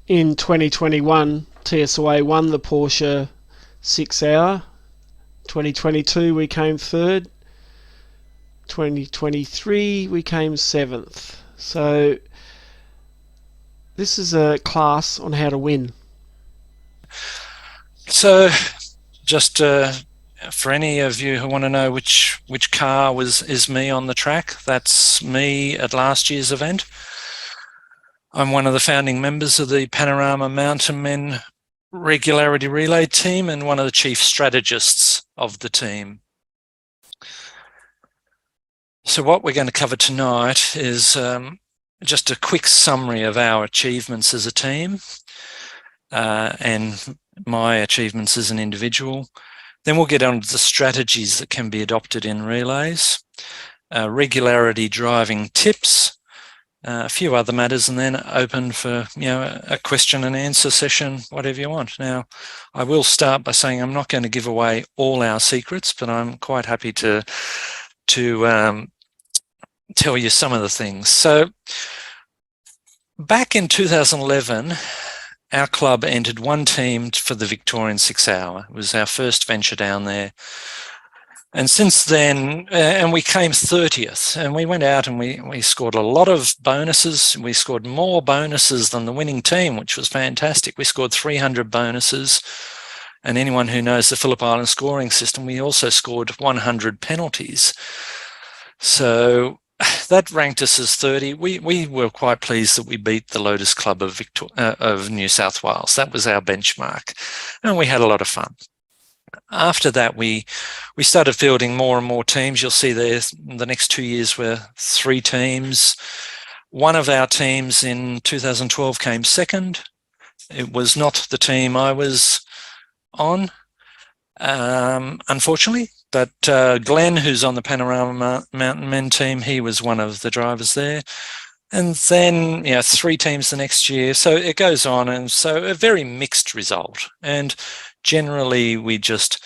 In 2021, TSOA won the Porsche 6 Hour. 2022 we came third. 2023 we came seventh. So this is a class on how to win. So just for any of you who want to know which car is me on the track, that's me at last year's event. I'm one of the founding members of the Panorama Mountain Men regularity relay team and one of the chief strategists of the team. So what we're going to cover tonight is just a quick summary of our achievements as a team and my achievements as an individual. Then we'll get on to the strategies that can be adopted in relays, regularity driving tips, a few other matters, and then open for a question and answer session, whatever you want. Now, I will start by saying I'm not going to give away all our secrets, but I'm quite happy to tell you some of the things. So back in 2011, our club entered one team for the Victorian 6 Hour. It was our first venture down there. And since then, and we came 30th, and we went out and we scored a lot of bonuses. We scored more bonuses than the winning team, which was fantastic. We scored 300 bonuses. And anyone who knows the Phillip Island scoring system, we also scored 100 penalties. So that ranked us as 30. We were quite pleased that we beat the Lotus Club of New South Wales. That was our benchmark, and we had a lot of fun. After that, we started fielding more and more teams. You'll see there the next 2 years were 3 teams. One of our teams in 2012 came second. It was not the team I was on, unfortunately. But Glenn, who's on the Panorama Mountain Men team, he was one of the drivers there. And then, 3 teams the next year. So it goes on. And so a very mixed result. And generally, we just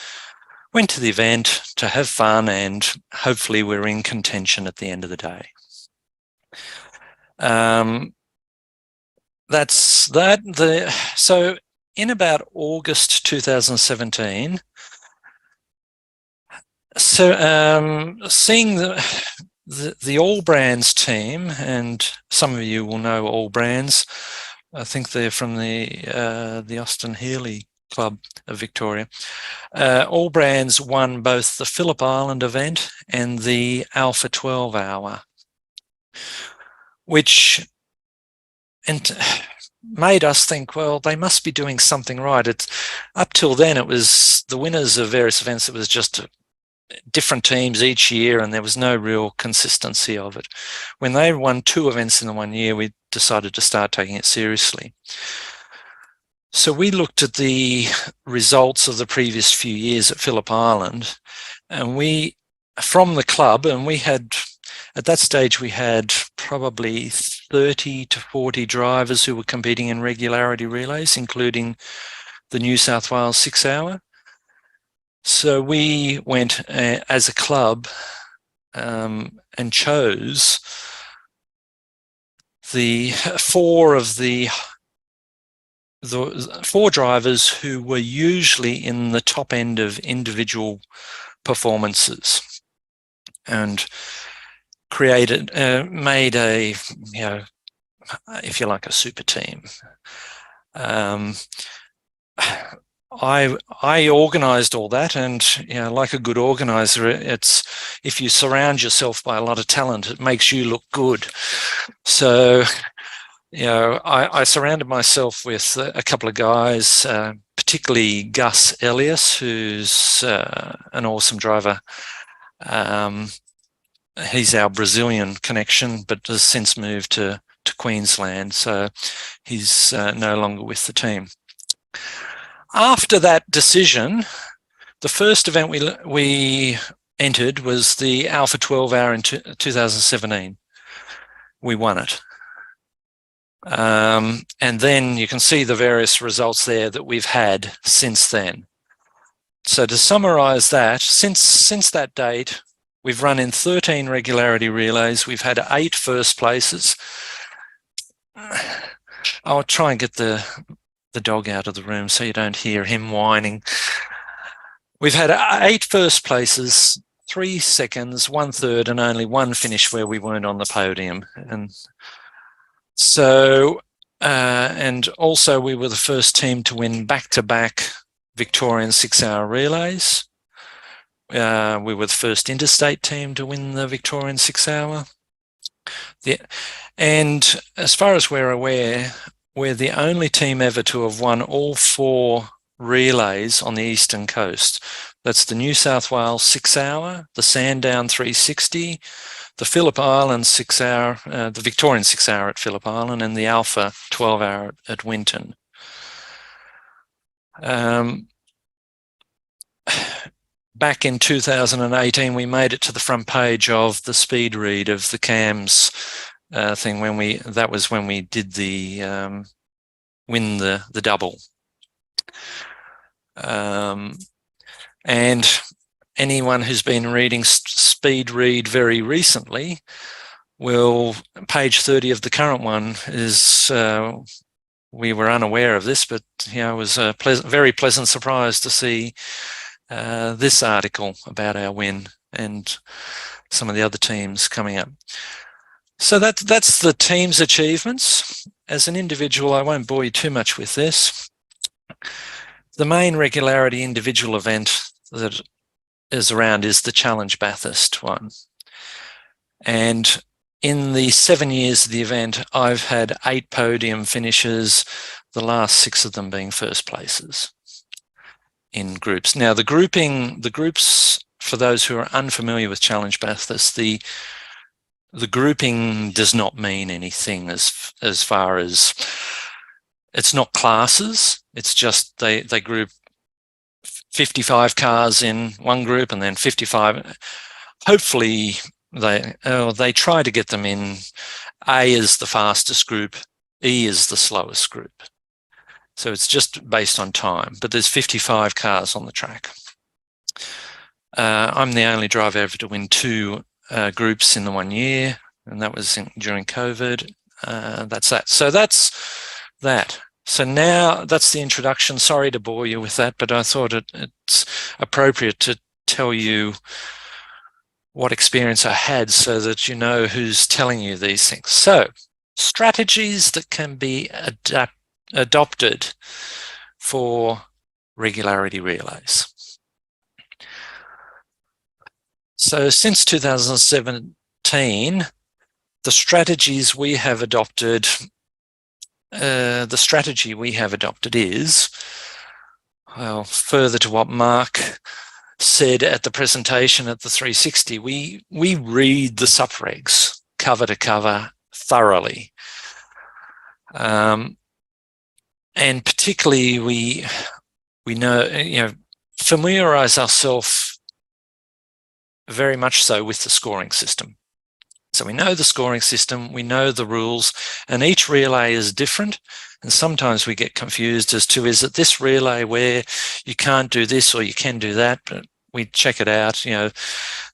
went to the event to have fun, and hopefully we're in contention at the end of the day. That's that. So in about August 2017, so seeing the All Brands team, and some of you will know All Brands. I think they're from the Austin Healey Club of Victoria. All Brands won both the Phillip Island event and the Alpha 12 Hour, which made us think, well, they must be doing something right. Up till then, it was the winners of various events. It was just different teams each year, and there was no real consistency of it. When they won 2 events in the 1 year, we decided to start taking it seriously. So we looked at the results of the previous few years at Phillip Island, and from the club, and we had, at that stage, we had probably 30 to 40 drivers who were competing in regularity relays, including the New South Wales 6 Hour. So we went as a club and chose the 4 drivers who were usually in the top end of individual performances, and made a, if you like, a super team. I organised all that, and like a good organizer, it's if you surround yourself by a lot of talent, it makes you look good. So I surrounded myself with a couple of guys, particularly Gus Elias, who's an awesome driver. He's our Brazilian connection, but has since moved to Queensland, so he's no longer with the team. After that decision, the first event we entered was the Alpha 12 Hour in 2017. We won it. And then you can see the various results there that we've had since then. So to summarize that, since that date, we've run in 13 regularity relays. We've had 8 first places. I'll try and get the dog out of the room so you don't hear him whining. We've had 8 first places, 3 seconds, 1 third, and only 1 finish where we weren't on the podium. And so, and also we were the first team to win back-to-back Victorian 6-hour relays. We were the first interstate team to win the Victorian 6-hour. And as far as we're aware, we're the only team ever to have won all 4 relays on the eastern coast. That's the New South Wales 6-hour, the Sandown 360, the Phillip Island 6-hour, the Victorian 6-hour at Phillip Island, and the Alpha 12-hour at Winton. Back in 2018, we made it to the front page of the speed read of the CAMS thing that was when we did the win the double. And anyone who's been reading speed read very recently will, page 30 of the current one is, we were unaware of this, but it was a very pleasant surprise to see this article about our win and some of the other teams coming up. So that's the team's achievements. As an individual, I won't bore you too much with this. The main regularity individual event that is around is the Challenge Bathurst one. And in the 7 years of the event, I've had 8 podium finishes, the last 6 of them being first places in groups. Now, the groups, for those who are unfamiliar with Challenge Bathurst, the grouping does not mean anything as far as, it's not classes, it's just they group 55 cars in one group and then 55. Hopefully they try to get them in. A is the fastest group, E is the slowest group. So it's just based on time, but there's 55 cars on the track. I'm the only driver ever to win 2 groups in the 1 year, and that was during COVID. That's that. So that's that. So now that's the introduction. Sorry to bore you with that, but I thought it's appropriate to tell you what experience I had so that you know who's telling you these things. So, strategies that can be adopted for regularity relays. So since 2017, the strategies we have adopted, the strategy we have adopted is, well, further to what Mark said at the presentation at the 360, we read the subregs cover to cover thoroughly. And particularly we know, familiarize ourselves very much so with the scoring system. So we know the scoring system, we know the rules, and each relay is different. And sometimes we get confused as to, is it this relay where you can't do this or you can do that? But we check it out.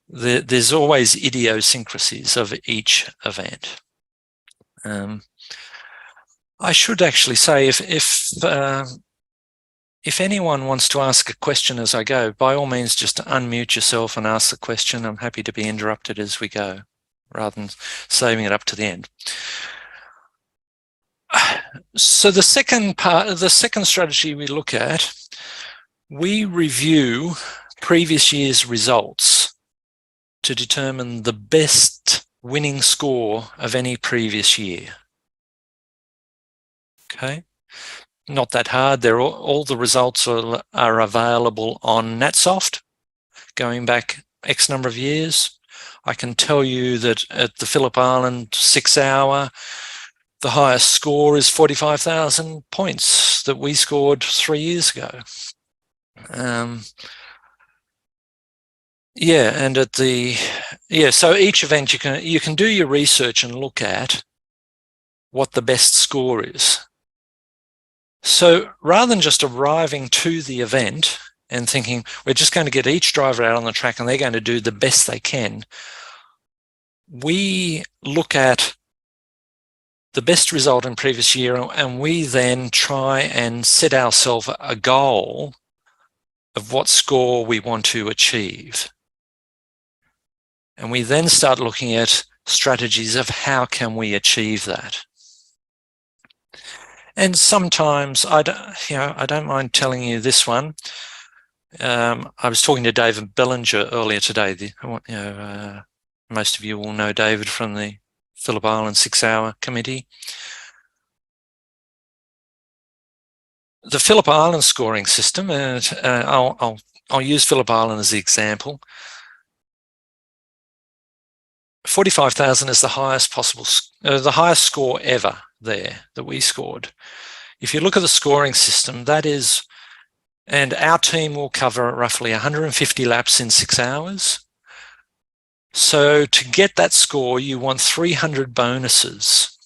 There's always idiosyncrasies of each event. I should actually say, if anyone wants to ask a question as I go, by all means, just unmute yourself and ask the question. I'm happy to be interrupted as we go, rather than saving it up to the end. So the second strategy we look at, we review previous year's results to determine the best winning score of any previous year. Okay, not that hard. All the results are available on NatSoft, going back X number of years. I can tell you that at the Phillip Island 6-hour, the highest score is 45,000 points that we scored 3 years ago. And at so each event you can do your research and look at what the best score is. So rather than just arriving to the event and thinking we're just going to get each driver out on the track and they're going to do the best they can, we look at the best result in previous year, and we then try and set ourselves a goal of what score we want to achieve. And we then start looking at strategies of how can we achieve that. And sometimes I don't mind telling you this one. I was talking to David Bellinger earlier today. Most of you will know David from the Phillip Island 6 Hour Committee. The Phillip Island scoring system, and I'll use Phillip Island as the example. 45,000 is the highest possible, the highest score ever there that we scored. If you look at the scoring system, that is, and our team will cover roughly 150 laps in 6 hours. So to get that score, you want 300 bonuses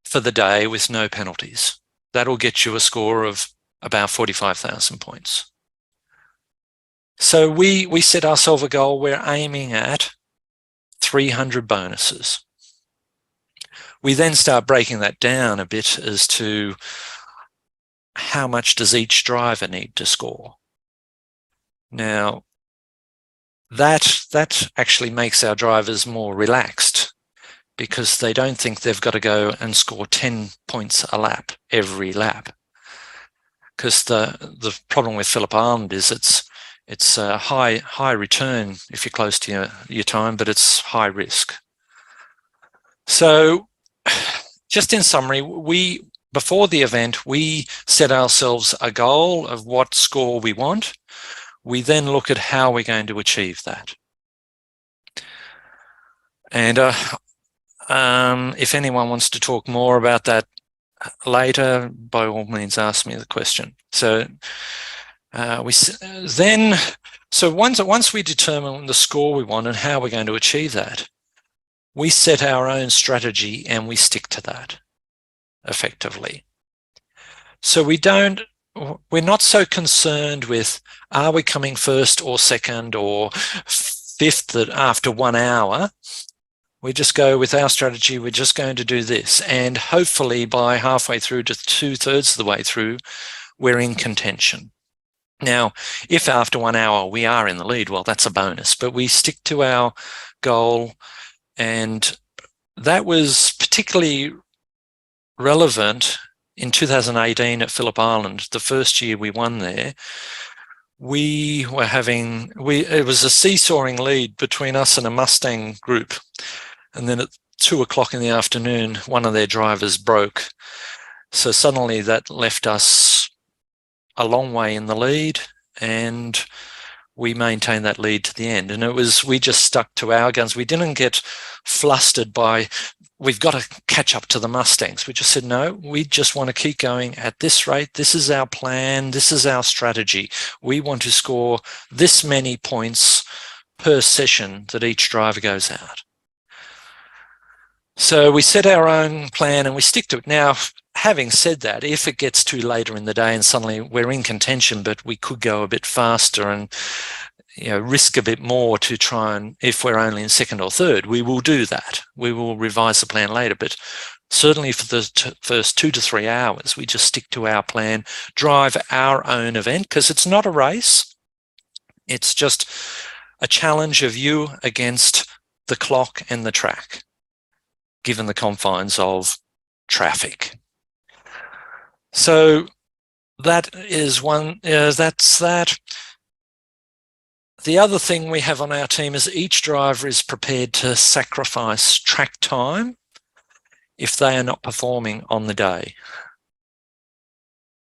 for the day with no penalties. That'll get you a score of about 45,000 points. So we set ourselves a goal. We're aiming at 300 bonuses. We then start breaking that down a bit as to how much does each driver need to score. Now, that actually makes our drivers more relaxed, because they don't think they've got to go and score 10 points a lap every lap. Because the problem with Phillip Island is it's a high return if you're close to your time, but it's high risk. So just in summary, before the event, we set ourselves a goal of what score we want. We then look at how we're going to achieve that. And if anyone wants to talk more about that later, by all means, ask me the question. So once we determine the score we want and how we're going to achieve that, we set our own strategy and we stick to that effectively. So we're not so concerned with, are we coming first or second or fifth after 1 hour? We just go with our strategy. We're just going to do this. And hopefully by halfway through to 2/3 of the way through, we're in contention. Now, if after 1 hour we are in the lead, well, that's a bonus, but we stick to our goal. And that was particularly relevant in 2018 at Phillip Island, the first year we won there. It was a seesawing lead between us and a Mustang group. And then at 2 o'clock in the afternoon, one of their drivers broke. So suddenly that left us a long way in the lead, and we maintained that lead to the end. And we just stuck to our guns. We didn't get flustered by, we've got to catch up to the Mustangs. We just said, no, we just want to keep going at this rate. This is our plan. This is our strategy. We want to score this many points per session that each driver goes out. So we set our own plan and we stick to it. Now, having said that, if it gets too later in the day and suddenly we're in contention, but we could go a bit faster and risk a bit more to try and, if we're only in second or third, we will do that. We will revise the plan later, but certainly for the first 2 to 3 hours, we just stick to our plan, drive our own event, because it's not a race. It's just a challenge of you against the clock and the track, given the confines of traffic. So that is that's that. The other thing we have on our team is each driver is prepared to sacrifice track time if they are not performing on the day.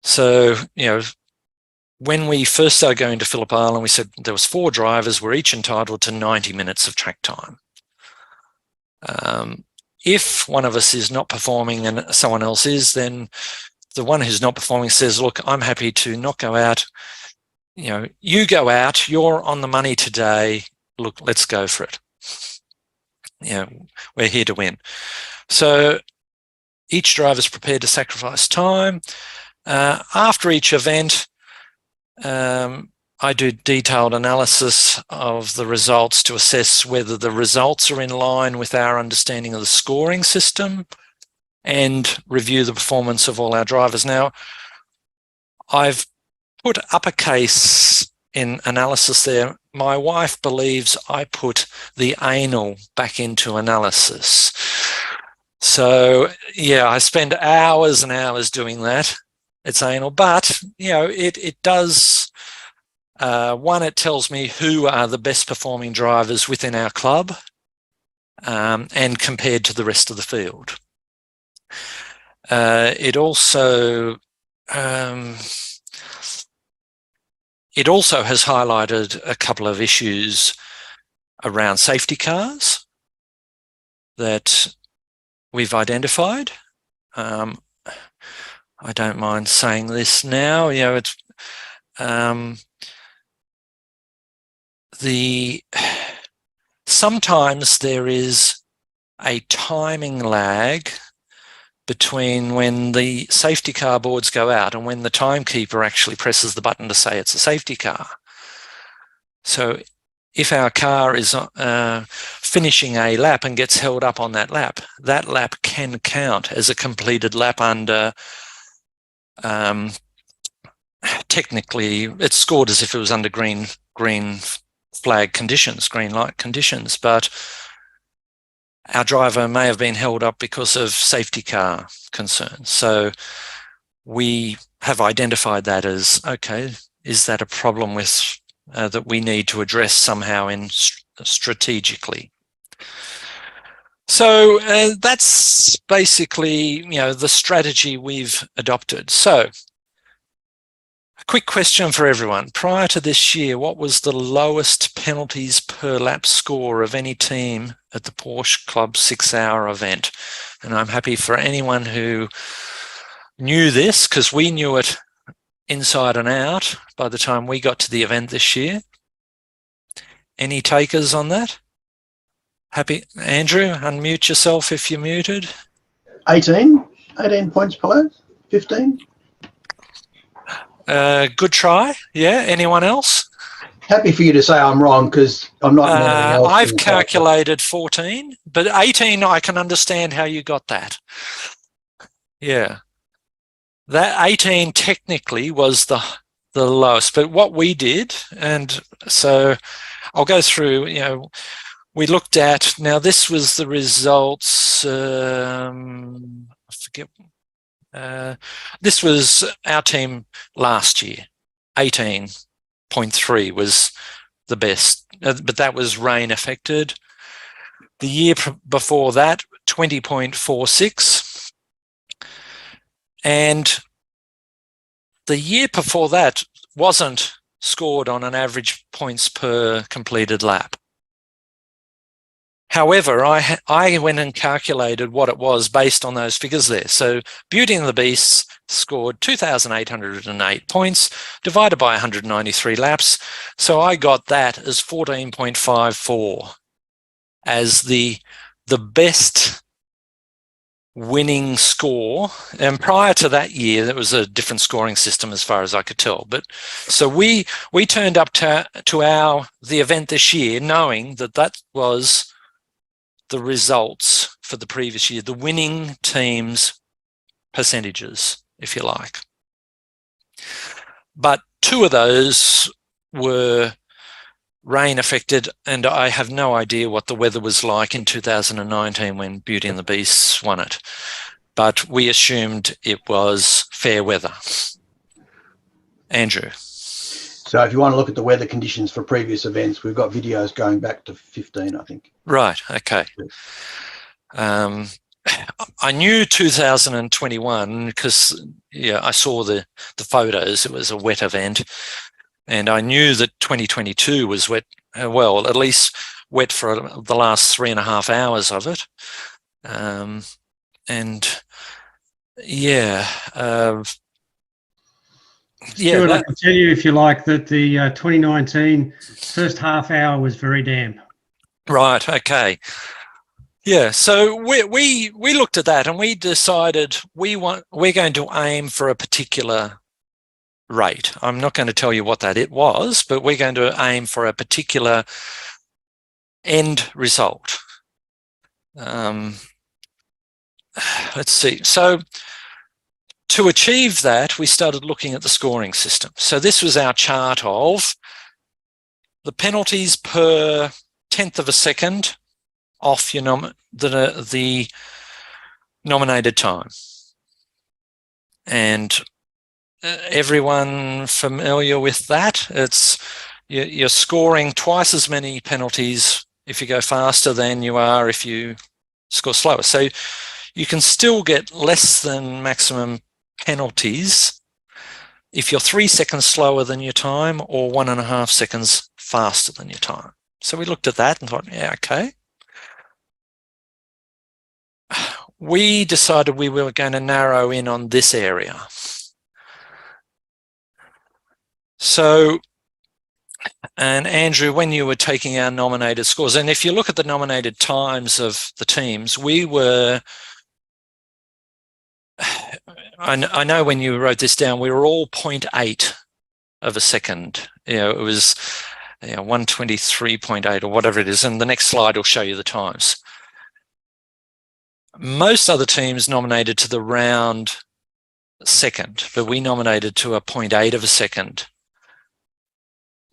So, when we first started going to Phillip Island, we said there was 4 drivers, we're each entitled to 90 minutes of track time. If one of us is not performing and someone else is, then the one who's not performing says, look, I'm happy to not go out. You go out, you're on the money today. Look, let's go for it. We're here to win. So each driver is prepared to sacrifice time. After each event, I do detailed analysis of the results to assess whether the results are in line with our understanding of the scoring system and review the performance of all our drivers. Now, I've put uppercase in analysis there. My wife believes I put the anal back into analysis. So, yeah, I spend hours and hours doing that. It's anal, but, you know, it does... one, it tells me who are the best performing drivers within our club and compared to the rest of the field. It also has highlighted a couple of issues around safety cars that we've identified. I don't mind saying this now. You know, it's sometimes there is a timing lag between when the safety car boards go out and when the timekeeper actually presses the button to say it's a safety car. So if our car is finishing a lap and gets held up on that lap can count as a completed lap under technically it's scored as if it was under green flag conditions, green light conditions, but our driver may have been held up because of safety car concerns. So we have identified that as, okay, is that a problem with that we need to address somehow in strategically? So that's basically, you know, the strategy we've adopted. So a quick question for everyone. Prior to this year, what was the lowest penalties per lap score of any team at the Porsche Club 6-hour event? And I'm happy for anyone who knew this, because we knew it inside and out by the time we got to the event this year. Any takers on that? Happy? Andrew, unmute yourself if you're muted. 18 points per lap, 15. Good try. Yeah. Anyone else? Happy for you to say I'm wrong, because I'm not. I've calculated 14, but 18, I can understand how you got that. Yeah. That 18 technically was the lowest, but what we did, and so I'll go through, you know, we looked at, now this was the results, I forget, this was our team last year, 18.3 was the best, but that was rain affected. The year before that, 20.46. And the year before that wasn't scored on an average points per completed lap. However, I went and calculated what it was based on those figures there. So Beauty and the Beast scored 2,808 points divided by 193 laps. So I got that as 14.54 as the best winning score. And prior to that year, there was a different scoring system as far as I could tell. But so we turned up to the event this year knowing that was the results for the previous year, the winning team's percentages, if you like. But two of those were rain affected, and I have no idea what the weather was like in 2019 when Beauty and the Beast won it. But we assumed it was fair weather. Andrew. So if you want to look at the weather conditions for previous events, we've got videos going back to 15, I think. Right, okay. I knew 2021 because I saw the photos. It was a wet event. And I knew that 2022 was wet, well, at least wet for the last 3.5 hours of it. Stewart, I can tell you, if you like, that the 2019 first half hour was very damp. Right, okay. Yeah, so we looked at that and we decided we're going to aim for a particular rate. I'm not going to tell you what that it was, but we're going to aim for a particular end result. Let's see. So to achieve that, we started looking at the scoring system. So this was our chart of the penalties per 10th of a second off your the nominated time. And everyone familiar with that? It's you're scoring twice as many penalties if you go faster than you are if you score slower. So you can still get less than maximum penalties if you're 3 seconds slower than your time or 1.5 seconds faster than your time. So we looked at that and thought, yeah, okay. We decided we were going to narrow in on this area. So, and Andrew, when you were taking our nominated scores, and if you look at the nominated times of the teams, we were, I know when you wrote this down, we were all 0.8 of a second. It was 123.8 or whatever it is, and the next slide will show you the times. Most other teams nominated to the round second, but we nominated to a 0.8 of a second.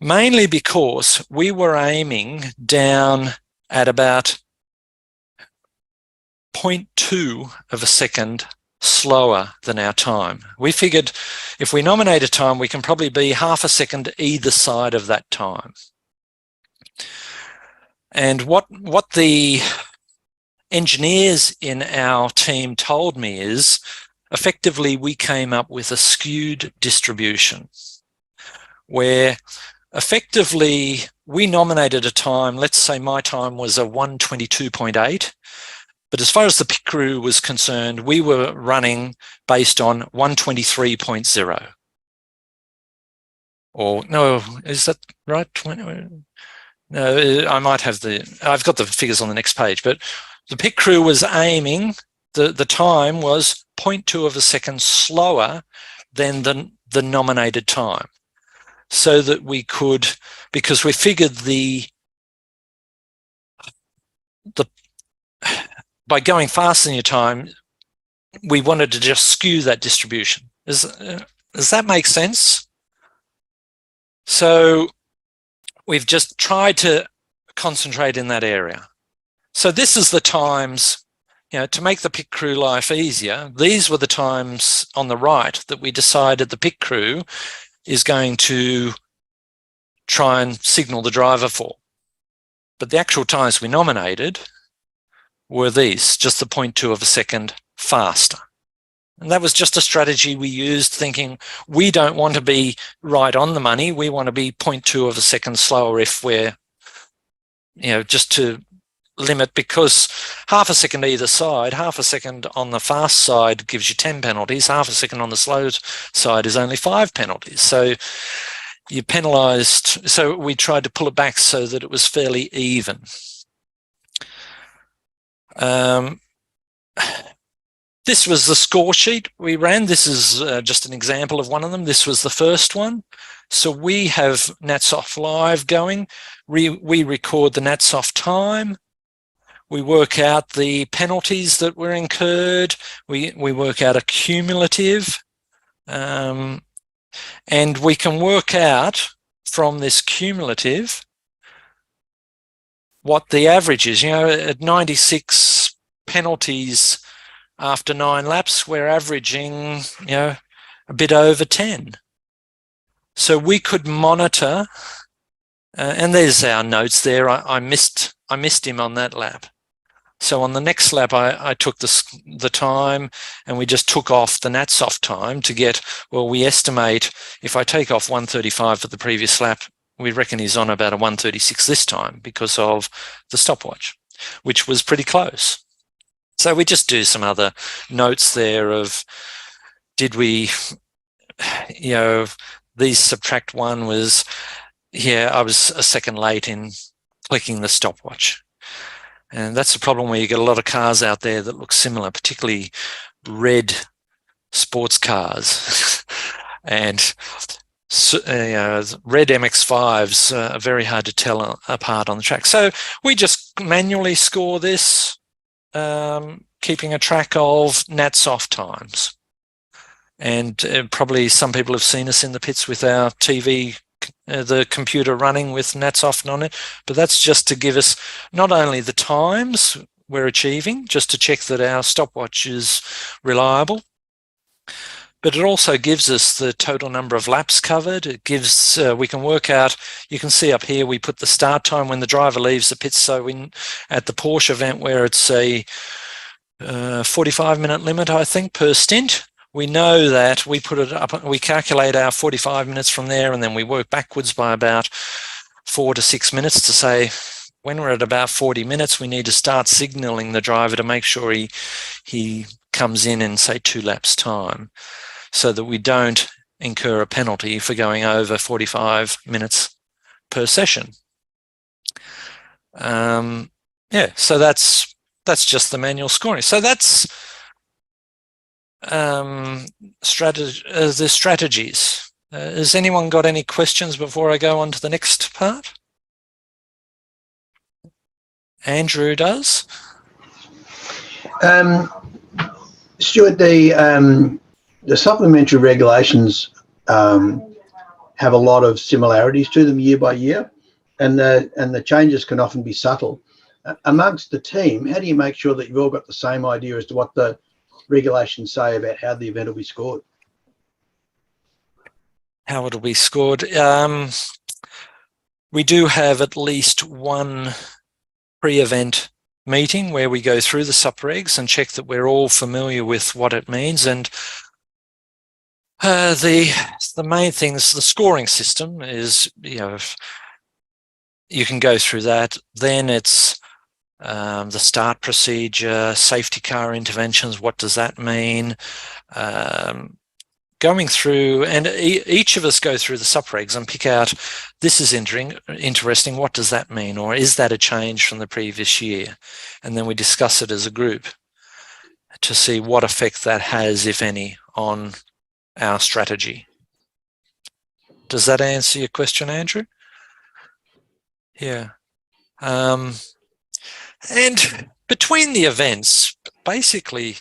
Mainly because we were aiming down at about 0.2 of a second slower than our time. We figured if we nominate a time, we can probably be half a second either side of that time. And what the engineers in our team told me is, effectively, we came up with a skewed distribution where effectively we nominated a time. Let's say my time was a 122.8, but as far as the pit crew was concerned, we were running based on 123.0. Or no, is that right? No, I might have I've got the figures on the next page, but the pit crew was aiming, the time was 0.2 of a second slower than the nominated time. So that we could, because we figured by going faster than your time, we wanted to just skew that distribution. Does that make sense? So we've just tried to concentrate in that area. So this is the times, to make the pit crew life easier, these were the times on the right that we decided the pit crew is going to try and signal the driver for. But the actual times we nominated were these, just the 0.2 of a second faster. And that was just a strategy we used, thinking we don't want to be right on the money. We want to be 0.2 of a second slower if we're, just to limit, because half a second either side, half a second on the fast side gives you 10 penalties, half a second on the slow side is only 5 penalties. So you penalised, so we tried to pull it back so that it was fairly even. This was the score sheet we ran. This is just an example of one of them. This was the first one. So we have NatSoft Live going. We record the NatSoft time. We work out the penalties that were incurred. We work out a cumulative. And we can work out from this cumulative what the average is. At 96 penalties after 9 laps, we're averaging, a bit over 10. So we could monitor, and there's our notes there. I missed him on that lap. So on the next lap, I took the time, and we just took off the NatSoft time to get, well, we estimate if I take off 135 for the previous lap, we reckon he's on about a 136 this time because of the stopwatch, which was pretty close. So we just do some other notes there of, did we, these subtract 1 was, I was a second late in clicking the stopwatch. And that's the problem where you get a lot of cars out there that look similar, particularly red sports cars. And red MX-5s are very hard to tell apart on the track. So we just manually score this, keeping a track of nats off times. And probably some people have seen us in the pits with our TV, the computer running with nats off on it, but that's just to give us not only the times we're achieving, just to check that our stopwatch is reliable, but it also gives us the total number of laps covered. It gives, we can work out, you can see up here, we put the start time when the driver leaves the pits. So at the Porsche event where it's a 45-minute limit, I think, per stint, we know that we put it up, we calculate our 45 minutes from there, and then we work backwards by about 4 to 6 minutes to say, when we're at about 40 minutes, we need to start signaling the driver to make sure he comes in say 2 laps time, so that we don't incur a penalty for going over 45 minutes per session. Yeah, so that's just the manual scoring. So that's the strategies. Has anyone got any questions before I go on to the next part? Andrew does. Stewart, the supplementary regulations have a lot of similarities to them year by year, and the changes can often be subtle. Amongst the team, how do you make sure that you've all got the same idea as to what the regulations say about how the event will be scored? How it'll be scored? We do have at least one pre-event meeting where we go through the sub-regs and check that we're all familiar with what it means. And the main things, the scoring system is, you can go through that. Then it's the start procedure, safety car interventions. What does that mean? Going through, and each of us go through the sub-regs and pick out, this is interesting, what does that mean? Or is that a change from the previous year? And then we discuss it as a group to see what effect that has, if any, on our strategy. Does that answer your question, Andrew? Yeah. And between the events, basically,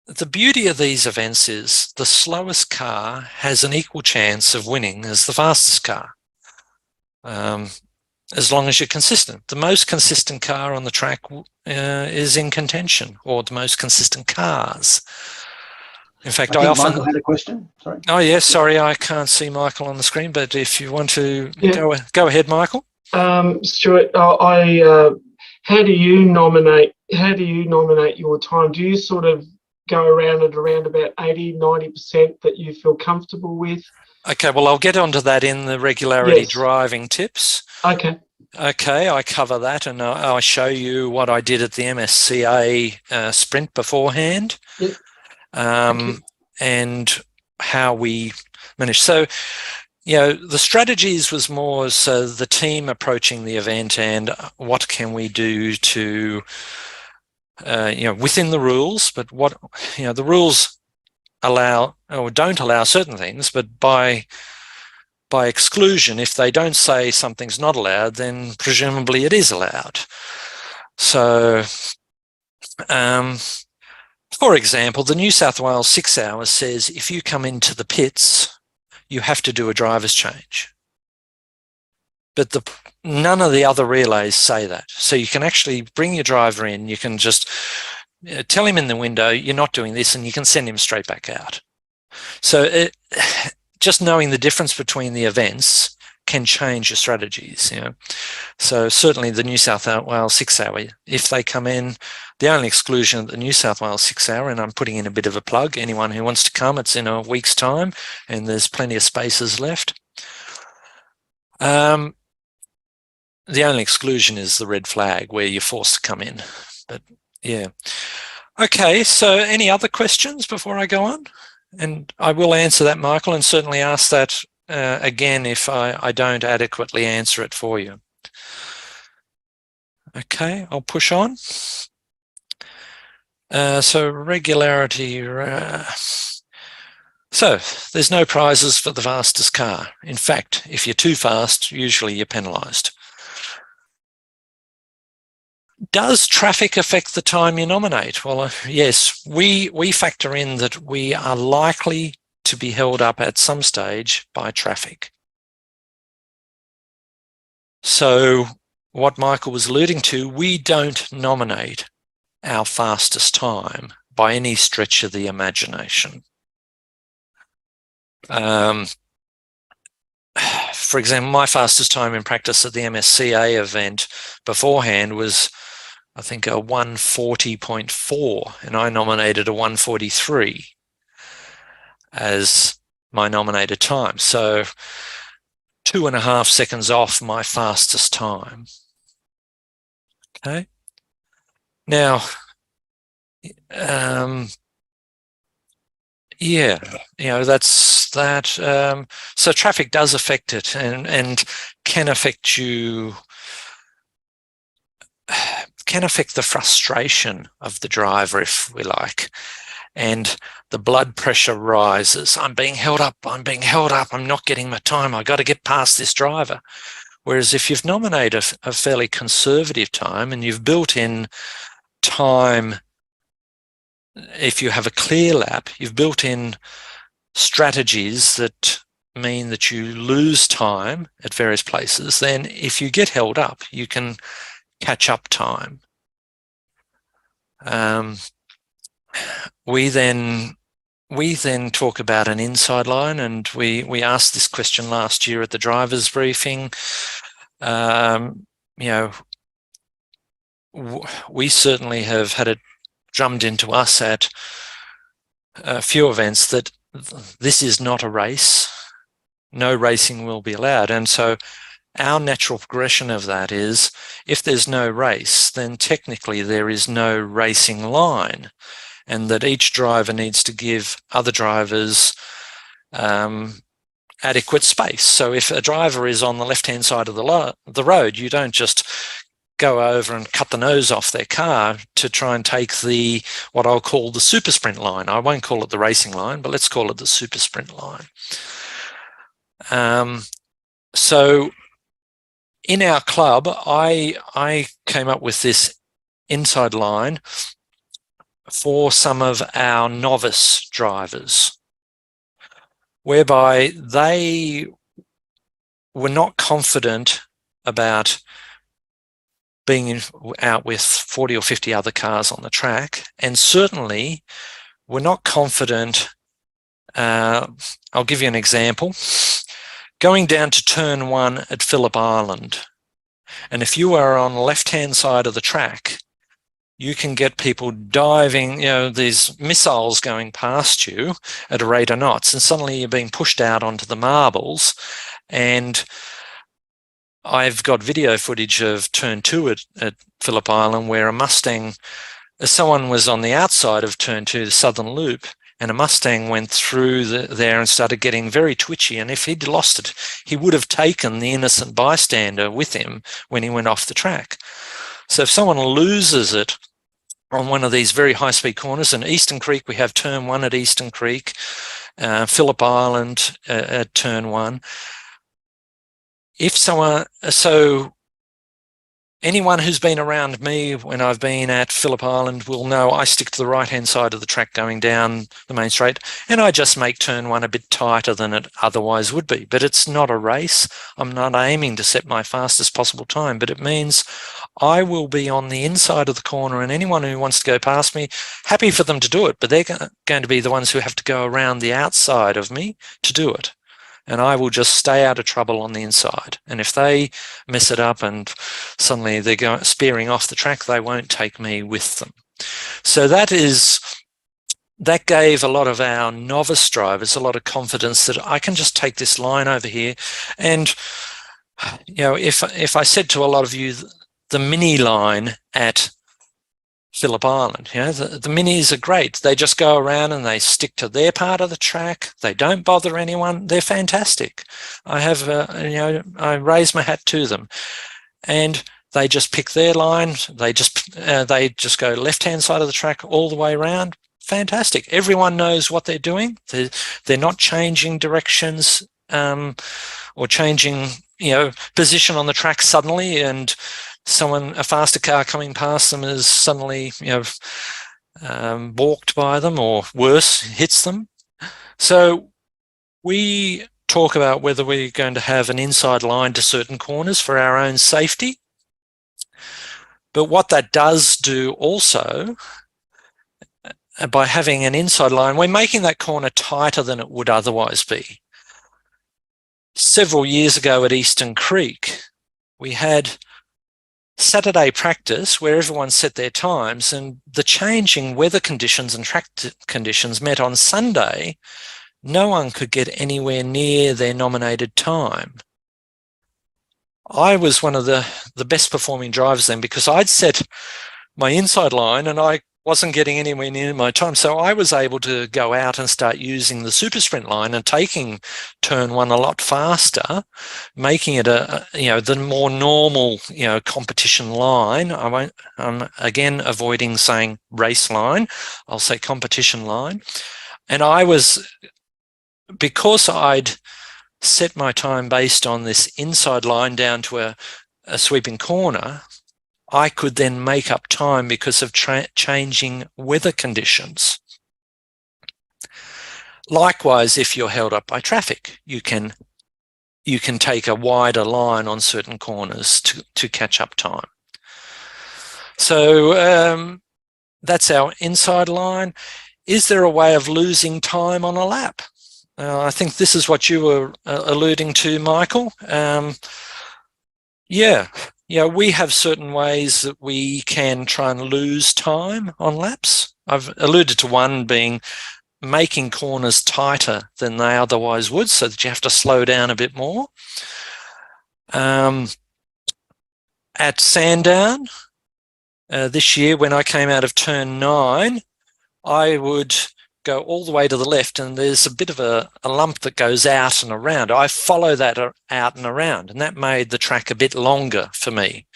the beauty of these events is the slowest car has an equal chance of winning as the fastest car, as long as you're consistent. The most consistent car on the track is in contention, or the most consistent cars. In fact, I often... Michael had a question. Sorry. Oh, yes. Sorry, I can't see Michael on the screen, but if you want to go ahead, Michael. Stewart, how do you nominate your time? Do you sort of go around at around about 80-90% that you feel comfortable with? Okay, well, I'll get onto that in the regularity driving tips. Okay, I cover that, and I show you what I did at the MSCA sprint beforehand. Yep. And how we manage. So, the strategies was more so the team approaching the event and what can we do to, within the rules, but what, the rules allow or don't allow certain things, but by exclusion, if they don't say something's not allowed, then presumably it is allowed. So, for example, the New South Wales 6 hours says if you come into the pits, you have to do a driver's change. But none of the other relays say that. So you can actually bring your driver in, you can just tell him in the window, you're not doing this, and you can send him straight back out. So just knowing the difference between the events can change your strategies. So certainly the New South Wales 6 hour, if they come in, the only exclusion at the New South Wales 6 hour, and I'm putting in a bit of a plug, anyone who wants to come, it's in a week's time and there's plenty of spaces left. The only exclusion is the red flag where you're forced to come in. But yeah. Okay, so any other questions before I go on? And I will answer that, Michael, and certainly ask that again if I don't adequately answer it for you. Okay, I'll push on. So regularity. So there's no prizes for the fastest car. In fact, if you're too fast, usually you're penalised. Does traffic affect the time you nominate? Well, yes, we factor in that we are likely to be held up at some stage by traffic. So what Michael was alluding to, we don't nominate our fastest time by any stretch of the imagination. For example, my fastest time in practice at the MSCA event beforehand was, I think, a 140.4, and I nominated a 143 as my nominated time. So 2.5 seconds off my fastest time. Okay. Now, yeah, that's that. So traffic does affect it, and can affect you, can affect the frustration of the driver, if we like, and the blood pressure rises. I'm being held up, I'm not getting my time, I got to get past this driver. Whereas if you've nominated a fairly conservative time and you've built in time, if you have a clear lap, you've built in strategies that mean that you lose time at various places, then if you get held up, you can catch up time. We then talk about an inside line, and we asked this question last year at the drivers' briefing. We certainly have had it drummed into us at a few events that this is not a race. No racing will be allowed. And so our natural progression of that is, if there's no race, then technically there is no racing line, and that each driver needs to give other drivers adequate space. So if a driver is on the left-hand side of the road, you don't just go over and cut the nose off their car to try and take the, what I'll call the super sprint line. I won't call it the racing line, but let's call it the super sprint line. So in our club, I came up with this inside line for some of our novice drivers, whereby they were not confident about being out with 40 or 50 other cars on the track, and certainly were not confident. I'll give you an example. Going down to turn 1 at Phillip Island, and if you are on the left-hand side of the track, you can get people diving, these missiles going past you at a rate of knots, and suddenly you're being pushed out onto the marbles. And I've got video footage of turn 2 at Phillip Island, where a Mustang, someone was on the outside of turn 2, the southern loop, and a Mustang went through there and started getting very twitchy. And if he'd lost it, he would have taken the innocent bystander with him when he went off the track. So if someone loses it on one of these very high-speed corners, in Eastern Creek, we have turn 1 at Eastern Creek, Phillip Island at turn 1. So anyone who's been around me when I've been at Phillip Island will know I stick to the right-hand side of the track going down the main straight, and I just make turn 1 a bit tighter than it otherwise would be. But it's not a race. I'm not aiming to set my fastest possible time, but it means I will be on the inside of the corner, and anyone who wants to go past me, happy for them to do it, but they're going to be the ones who have to go around the outside of me to do it. And I will just stay out of trouble on the inside. And if they mess it up and suddenly they're going spearing off the track, they won't take me with them. So that gave a lot of our novice drivers a lot of confidence that I can just take this line over here. And if I said to a lot of you, the mini line at Phillip Island, the minis are great. They just go around and they stick to their part of the track. They don't bother anyone. They're fantastic. I have, I raise my hat to them, and they just pick their line. They just go left-hand side of the track all the way around. fantastic. Everyone knows what they're doing. They're not changing directions or changing, position on the track suddenly, and a faster car coming past them is suddenly, balked by them, or worse, hits them. So we talk about whether we're going to have an inside line to certain corners for our own safety. But what that does do also, by having an inside line, we're making that corner tighter than it would otherwise be. Several years ago at Eastern Creek, we had Saturday practice where everyone set their times, and the changing weather conditions and track conditions meant on Sunday, no one could get anywhere near their nominated time. I was one of the best performing drivers then, because I'd set my inside line and I wasn't getting anywhere near my time. So I was able to go out and start using the super sprint line and taking turn one a lot faster, making it the more normal, competition line. I'm again avoiding saying race line. I'll say competition line. And because I'd set my time based on this inside line down to a sweeping corner, I could then make up time because of changing weather conditions. Likewise, if you're held up by traffic, you can take a wider line on certain corners to catch up time. So that's our inside line. Is there a way of losing time on a lap? I think this is what you were alluding to, Michael. We have certain ways that we can try and lose time on laps. I've alluded to one being making corners tighter than they otherwise would, so that you have to slow down a bit more. At Sandown this year, when I came out of turn 9, I would go all the way to the left, and there's a bit of a lump that goes out and around. I follow that out and around, and that made the track a bit longer for me.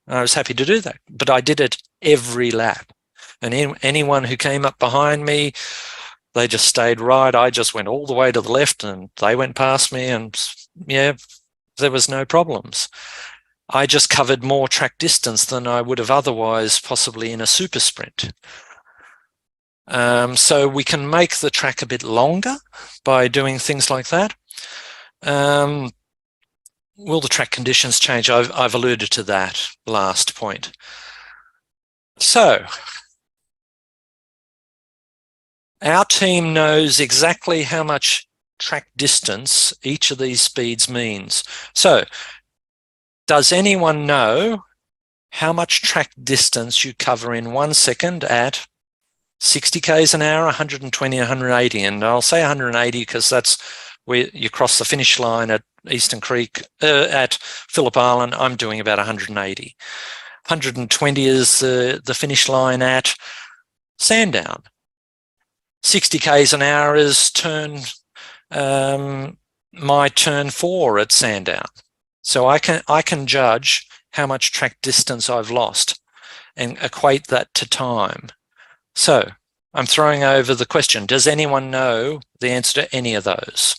I was happy to do that, but I did it every lap. And anyone who came up behind me, they just stayed right. I just went all the way to the left, and they went past me, and there was no problems. I just covered more track distance than I would have otherwise, possibly in a super sprint. So we can make the track a bit longer by doing things like that. Will the track conditions change? I've alluded to that last point. So our team knows exactly how much track distance each of these speeds means. So does anyone know how much track distance you cover in 1 second at 60 k's an hour, 120, 180? And I'll say 180 because that's where you cross the finish line at Eastern Creek. At Phillip Island, I'm doing about 180. 120 is the finish line at Sandown. 60 k's an hour is my turn 4 at Sandown. So I can judge how much track distance I've lost and equate that to time. So I'm throwing over the question. Does anyone know the answer to any of those?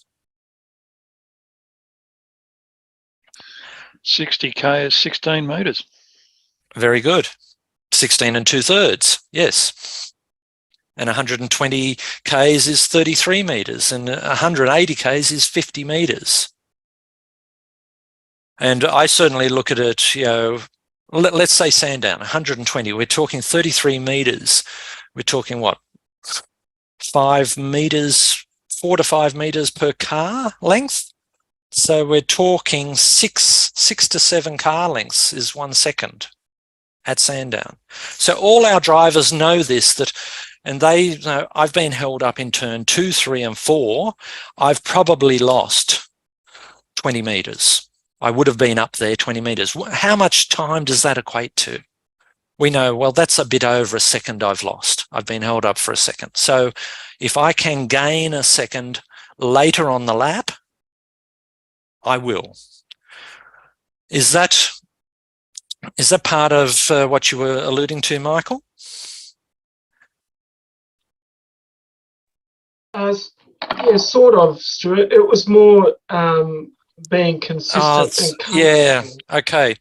60k is 16 metres. Very good. 16 2/3, yes. And 120 k's is 33 metres, and 180 k's is 50 metres. And I certainly look at it, let's say Sandown, 120, we're talking 33 metres. We're talking what? 5 metres, 4 to 5 metres per car length. So we're talking 6 to 7 car lengths is 1 second at Sandown. So all our drivers know this, and they know I've been held up in turn 2, 3, and 4. I've probably lost 20 metres. I would have been up there 20 metres. How much time does that equate to? We know, well, that's a bit over a second I've lost. I've been held up for a second. So if I can gain a second later on the lap, I will. Is that part of what you were alluding to, Michael? Yeah, sort of, Stuart. It was more being consistent and yeah, comfortable. okay.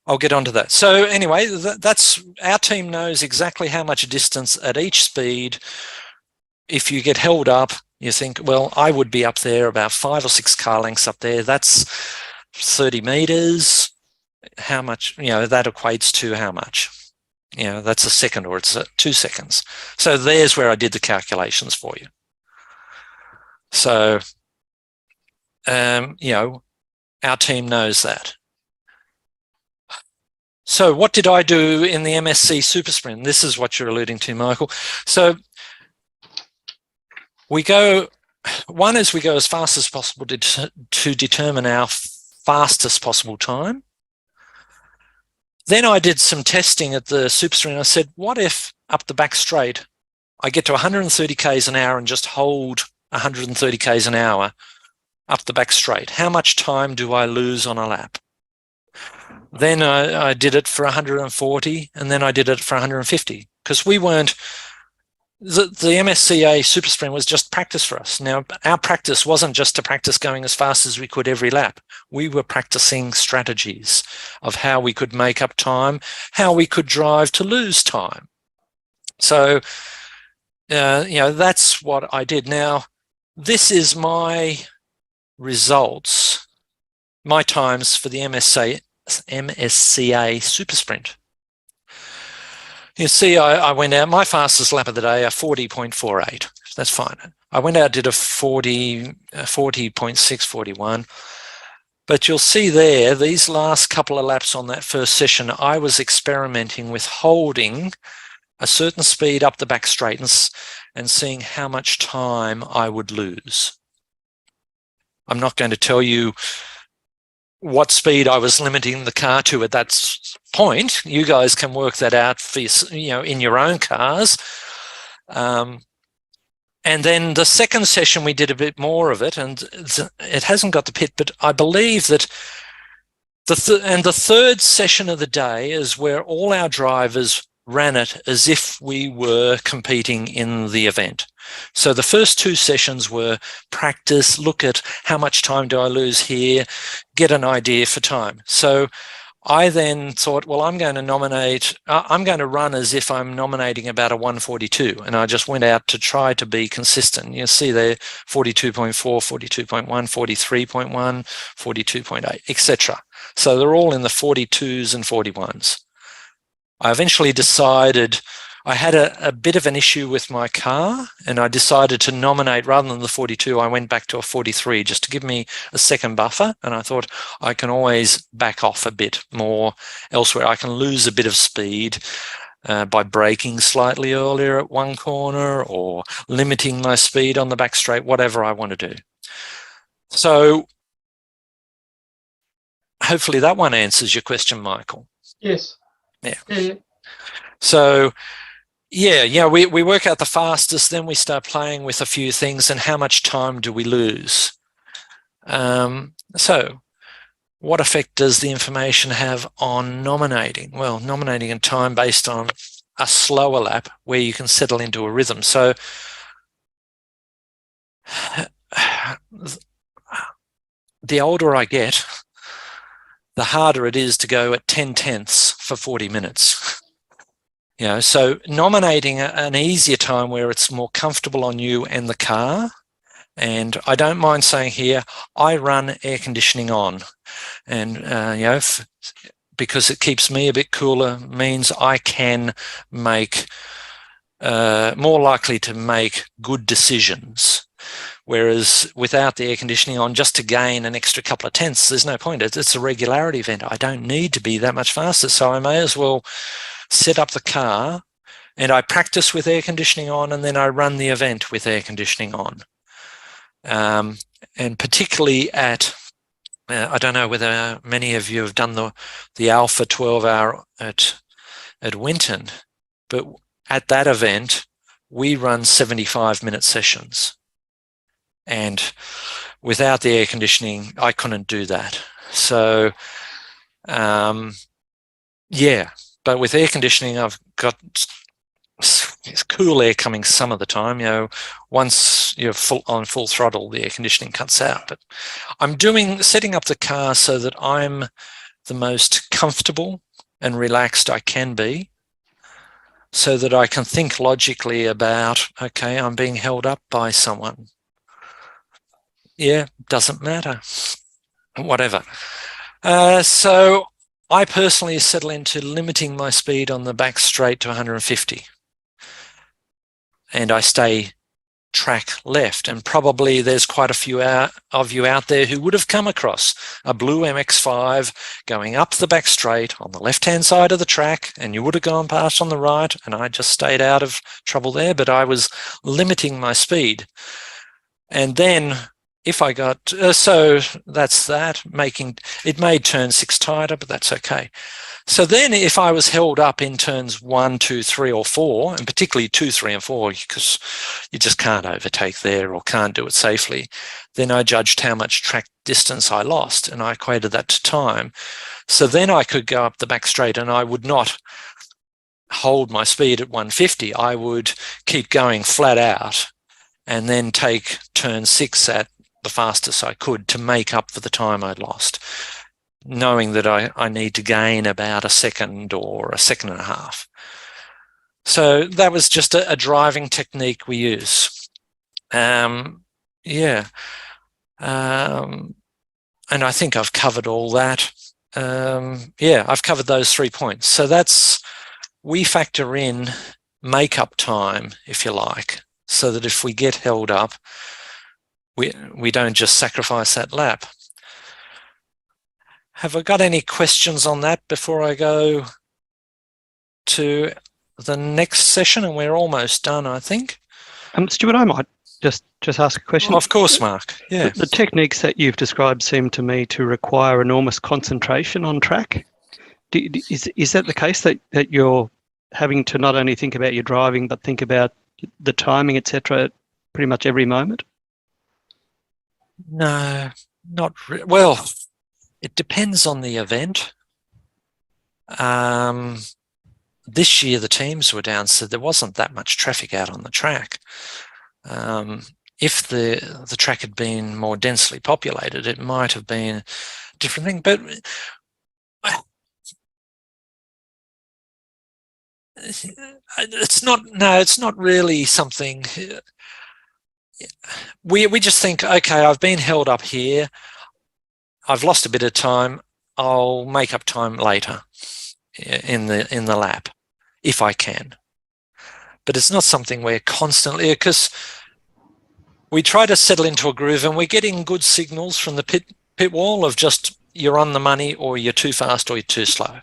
I'll get onto that. So anyway, that's our team knows exactly how much distance at each speed. If you get held up, you think, well, I would be up there about 5 or 6 car lengths up there. That's 30 meters. How much, that equates to how much? That's a second, or it's 2 seconds. So there's where I did the calculations for you. So, our team knows that. So what did I do in the MSC Super Sprint? This is what you're alluding to, Michael. So we go as fast as possible to determine our fastest possible time. Then I did some testing at the Super Sprint. I said, what if up the back straight, I get to 130 Ks an hour and just hold 130 Ks an hour up the back straight? How much time do I lose on a lap? Then I did it for 140, and then I did it for 150, because we weren't, the MSCA Super Sprint was just practice for us. Now, our practice wasn't just to practice going as fast as we could every lap. We were practicing strategies of how we could make up time, how we could drive to lose time. So, that's what I did. Now, this is my results, my times for the MSCA Super Sprint. You see, I went out, my fastest lap of the day, a 40.48. That's fine. I went out, did a 40.6, 41. But you'll see there, these last couple of laps on that first session, I was experimenting with holding a certain speed up the back straight and seeing how much time I would lose. I'm not going to tell you what speed I was limiting the car to at that point. You guys can work that out for in your own cars. And then the second session, we did a bit more of it, and it hasn't got the pit, but I believe that the third session of the day is where all our drivers ran it as if we were competing in the event. So the first 2 sessions were practice, look at how much time do I lose here, get an idea for time. So I then thought, well, I'm going to run as if I'm nominating about a 142. And I just went out to try to be consistent. You see there, 42.4, 42.1, 43.1, 42.8, etc. So they're all in the 42s and 41s. I eventually decided, I had a bit of an issue with my car, and I decided to nominate, rather than the 42, I went back to a 43 just to give me a second buffer. And I thought I can always back off a bit more elsewhere. I can lose a bit of speed by braking slightly earlier at one corner or limiting my speed on the back straight, whatever I want to do. So hopefully that one answers your question, Michael. Yes. Yeah. So we work out the fastest, then we start playing with a few things and how much time do we lose. So what effect does the information have on nominating? Well, nominating in time based on a slower lap where you can settle into a rhythm. So the older I get, the harder it is to go at 10 tenths for 40 minutes. So nominating an easier time where it's more comfortable on you and the car. And I don't mind saying here, I run air conditioning on, and because it keeps me a bit cooler, means I can make more likely to make good decisions. Whereas without the air conditioning on, just to gain an extra couple of tenths, there's no point. It's a regularity event. I don't need to be that much faster. So I may as well set up the car and I practice with air conditioning on, and then I run the event with air conditioning on. And particularly at, I don't know whether many of you have done the Alpha 12-hour at Winton, but at that event, we run 75-minute sessions. And without the air conditioning, I couldn't do that. So, but with air conditioning, I've got It's cool air coming some of the time. Once you're on full throttle, the air conditioning cuts out. But I'm setting up the car so that I'm the most comfortable and relaxed I can be, so that I can think logically about, okay, I'm being held up by someone. Yeah, doesn't matter. Whatever. So I personally settle into limiting my speed on the back straight to 150. And I stay track left. And probably there's quite a few of you out there who would have come across a blue MX-5 going up the back straight on the left-hand side of the track, and you would have gone past on the right, and I just stayed out of trouble there, but I was limiting my speed. And then if I got, so that's that, it made turn 6 tighter, but that's okay. So then if I was held up in turns 1, 2, 3, or 4, and particularly 2, 3, and 4, because you just can't overtake there or can't do it safely, then I judged how much track distance I lost, and I equated that to time. So then I could go up the back straight, and I would not hold my speed at 150. I would keep going flat out and then take turn 6 at the fastest I could to make up for the time I'd lost, knowing that I need to gain about a second or a second and a half. So that was just a driving technique we use. And I think I've covered all that. I've covered those 3 points. So we factor in make-up time, if you like, so that if we get held up, we don't just sacrifice that lap. Have I got any questions on that before I go to the next session? And we're almost done, I think. Stewart, I might just ask a question. Of course, Mark. Yeah. The techniques that you've described seem to me to require enormous concentration on track. Is that the case, that you're having to not only think about your driving, but think about the timing, etc., pretty much every moment? No, not really. Well, it depends on the event. This year the teams were down, so there wasn't that much traffic out on the track. If the track had been more densely populated, it might have been a different thing. But it's not really something. We just think, okay, I've been held up here, I've lost a bit of time, I'll make up time later in the lap if I can. But it's not something we're constantly, because we try to settle into a groove, and we're getting good signals from the pit wall of just you're on the money, or you're too fast, or you're too slow.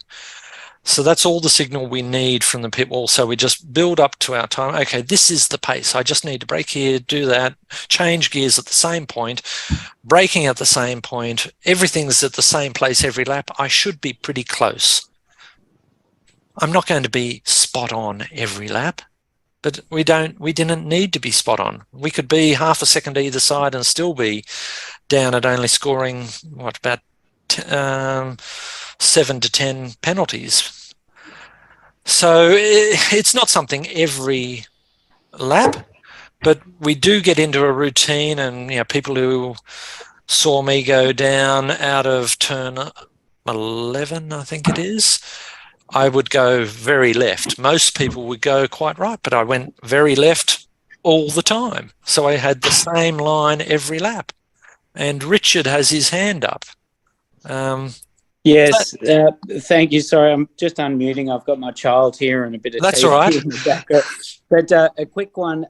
So that's all the signal we need from the pit wall. So we just build up to our time. Okay, this is the pace. I just need to brake here, do that, change gears at the same point, braking at the same point. Everything's at the same place every lap. I should be pretty close. I'm not going to be spot on every lap, but we didn't need to be spot on. We could be half a second either side and still be down at only scoring, about 7 to 10 penalties. So it's not something every lap, but we do get into a routine, and people who saw me go down out of turn 11, I think it is, I would go very left. Most people would go quite right, but I went very left all the time. So I had the same line every lap. And Richard has his hand up. Yes, thank you. Sorry, I'm just unmuting. I've got my child here and a bit of That's TV all right. in the background. But a quick one.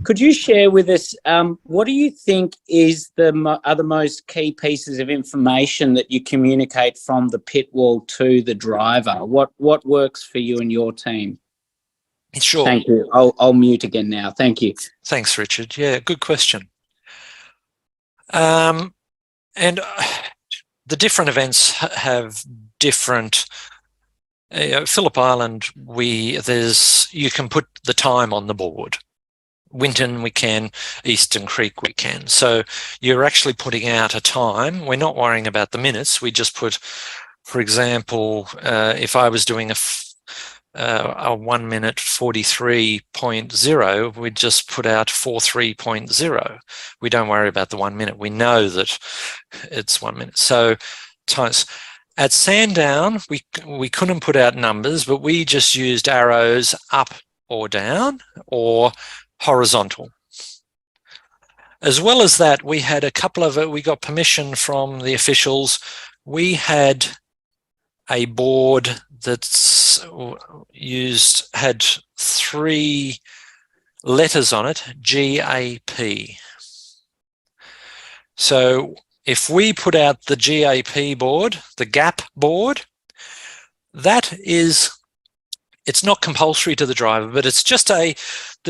Could you share with us what do you think is are the most key pieces of information that you communicate from the pit wall to the driver? What works for you and your team? Sure. Thank you. I'll mute again now. Thank you. Thanks, Richard. Yeah, good question. The different events have different. Phillip Island, you can put the time on the board. Winton we can, Eastern Creek we can. So you're actually putting out a time. We're not worrying about the minutes. We just put, for example, if I was doing a 1 minute 43.0, we just put out 43.0. We don't worry about the 1 minute. We know that it's 1 minute. So times at Sandown, we couldn't put out numbers, but we just used arrows up or down or horizontal. As well as that, we had a couple of, we got permission from the officials. We had a board that's had 3 letters on it, GAP. So if we put out the GAP board, the GAP board, that is, it's not compulsory to the driver, but it's just the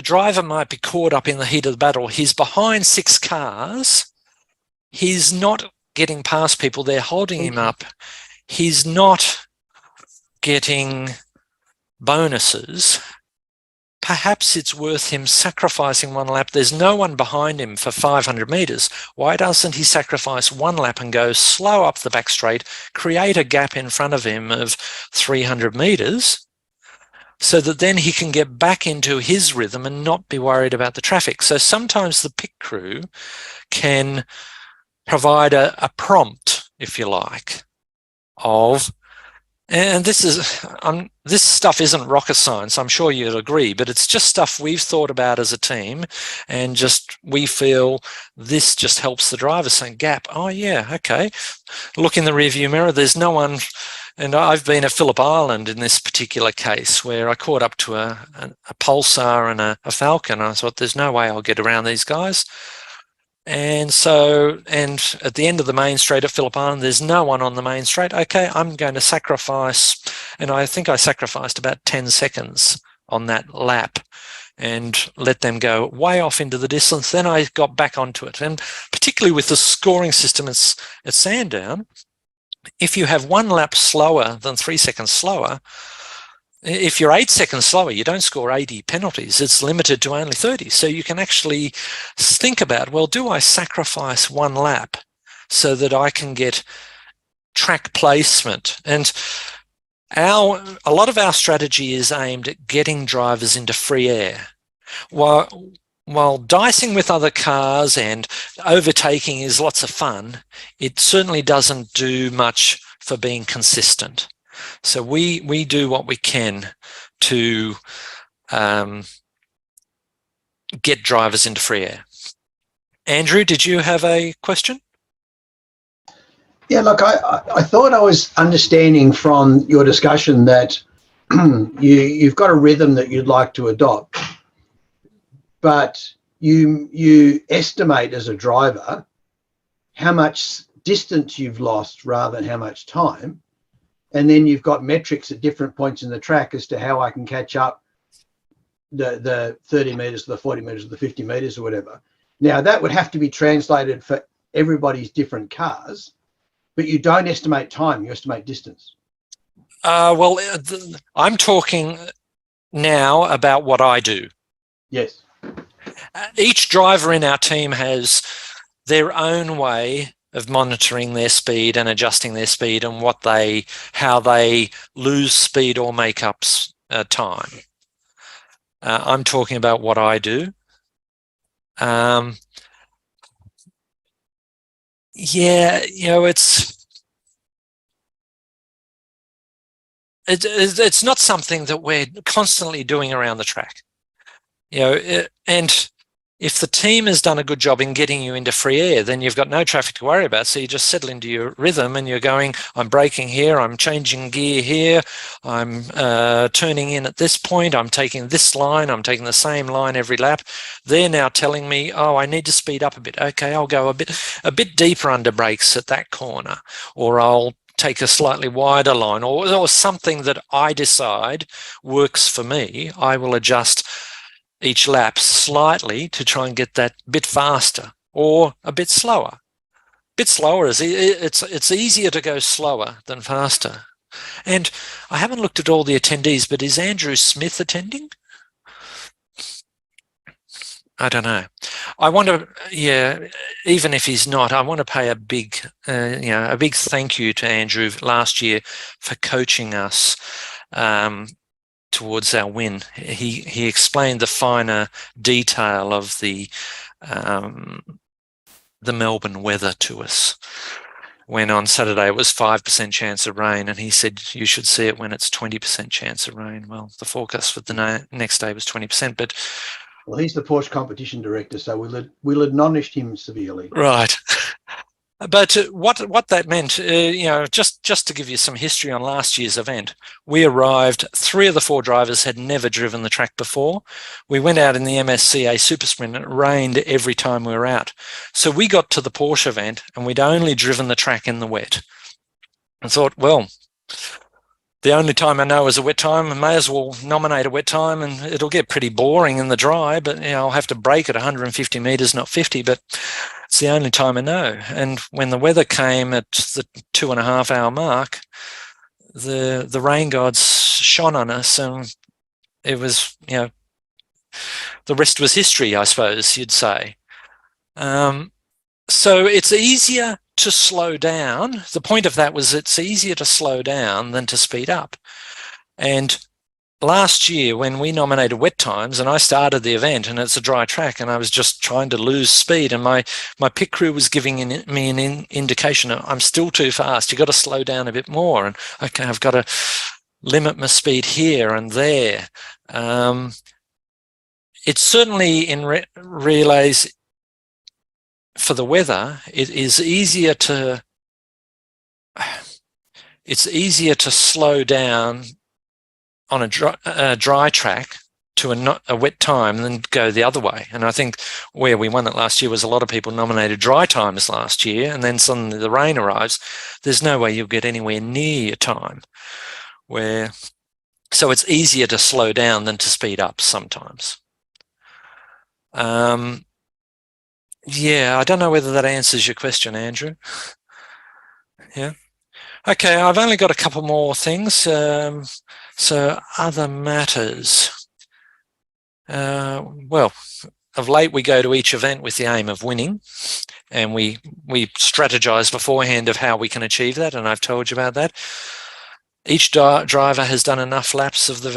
driver might be caught up in the heat of the battle. He's behind 6 cars. He's not getting past people. They're holding him up. He's not getting bonuses. Perhaps it's worth him sacrificing 1 lap. There's no one behind him for 500 metres. Why doesn't he sacrifice 1 lap and go slow up the back straight, create a gap in front of him of 300 metres, so that then he can get back into his rhythm and not be worried about the traffic? So sometimes the pit crew can provide a prompt, if you like, of, and this stuff isn't rocket science, I'm sure you'll agree, but it's just stuff we've thought about as a team, and just we feel this just helps the driver saying, gap, oh yeah, okay, look in the rearview mirror, there's no one. And I've been at Phillip Island in this particular case where I caught up to a Pulsar and a Falcon. I thought, there's no way I'll get around these guys. And so, and at the end of the main straight at Phillip Island, there's no one on the main straight. Okay, I'm going to sacrifice, and I think I sacrificed about 10 seconds on that lap and let them go way off into the distance. Then I got back onto it. And particularly with the scoring system at Sandown, if you have 1 lap slower than 3 seconds slower, if you're 8 seconds slower, you don't score 80 penalties. It's limited to only 30. So you can actually think about, well, do I sacrifice 1 lap so that I can get track placement? And a lot of our strategy is aimed at getting drivers into free air. While dicing with other cars and overtaking is lots of fun, it certainly doesn't do much for being consistent. So we do what we can to get drivers into free air. Andrew, did you have a question? Yeah, look, I thought I was understanding from your discussion that you've got a rhythm that you'd like to adopt, but you estimate as a driver how much distance you've lost rather than how much time. And then you've got metrics at different points in the track as to how I can catch up the 30 metres, the 40 metres, the 50 metres or whatever. Now, that would have to be translated for everybody's different cars, but you don't estimate time, you estimate distance. Well, I'm talking now about what I do. Yes. Each driver in our team has their own way of monitoring their speed and adjusting their speed and how they lose speed or make up time. I'm talking about what I do. Yeah, you know, it's not something that we're constantly doing around the track. You know, and if the team has done a good job in getting you into free air, then you've got no traffic to worry about. So you just settle into your rhythm and you're going, I'm braking here, I'm changing gear here, I'm turning in at this point, I'm taking this line, I'm taking the same line every lap. They're now telling me, oh, I need to speed up a bit. Okay, I'll go a bit deeper under brakes at that corner, or I'll take a slightly wider line, or something that I decide works for me. I will adjust each lap slightly to try and get that bit faster or a bit slower. Bit slower it's easier to go slower than faster. And I haven't looked at all the attendees, but is Andrew Smith attending? I don't know. I want to, yeah, even if he's not, I want to pay a big thank you to Andrew last year for coaching us towards our win. He explained the finer detail of the Melbourne weather to us. When on Saturday it was 5% chance of rain, and he said you should see it when it's 20% chance of rain. Well, the forecast for the next day was 20%, but well, he's the Porsche competition director, so we'll admonish him severely. right. But what that meant, just to give you some history on last year's event, we arrived, 3 of the 4 drivers had never driven the track before. We went out in the MSCA Super Sprint and it rained every time we were out. So we got to the Porsche event and we'd only driven the track in the wet. I thought, well, the only time I know is a wet time, I may as well nominate a wet time, and it'll get pretty boring in the dry, but I'll have to brake at 150 metres, not 50, but it's the only time I know. And when the weather came at the 2.5 hour mark, the rain gods shone on us, and it was, the rest was history, I suppose you'd say. So it's easier to slow down. The point of that was it's easier to slow down than to speed up. And last year when we nominated wet times and I started the event and it's a dry track and I was just trying to lose speed, and my pit crew was giving me an indication of, I'm still too fast, you've got to slow down a bit more, and okay, I've got to limit my speed here and there. It's certainly in relays for the weather, it's easier to slow down on a dry track to a wet time than go the other way. And I think where we won it last year was a lot of people nominated dry times last year, and then suddenly the rain arrives. There's no way you'll get anywhere near your time. So it's easier to slow down than to speed up sometimes. Yeah, I don't know whether that answers your question, Andrew. Yeah. Okay, I've only got a couple more things. So other matters. Well, of late we go to each event with the aim of winning, and we strategize beforehand of how we can achieve that, and I've told you about that. Each driver has done enough laps of the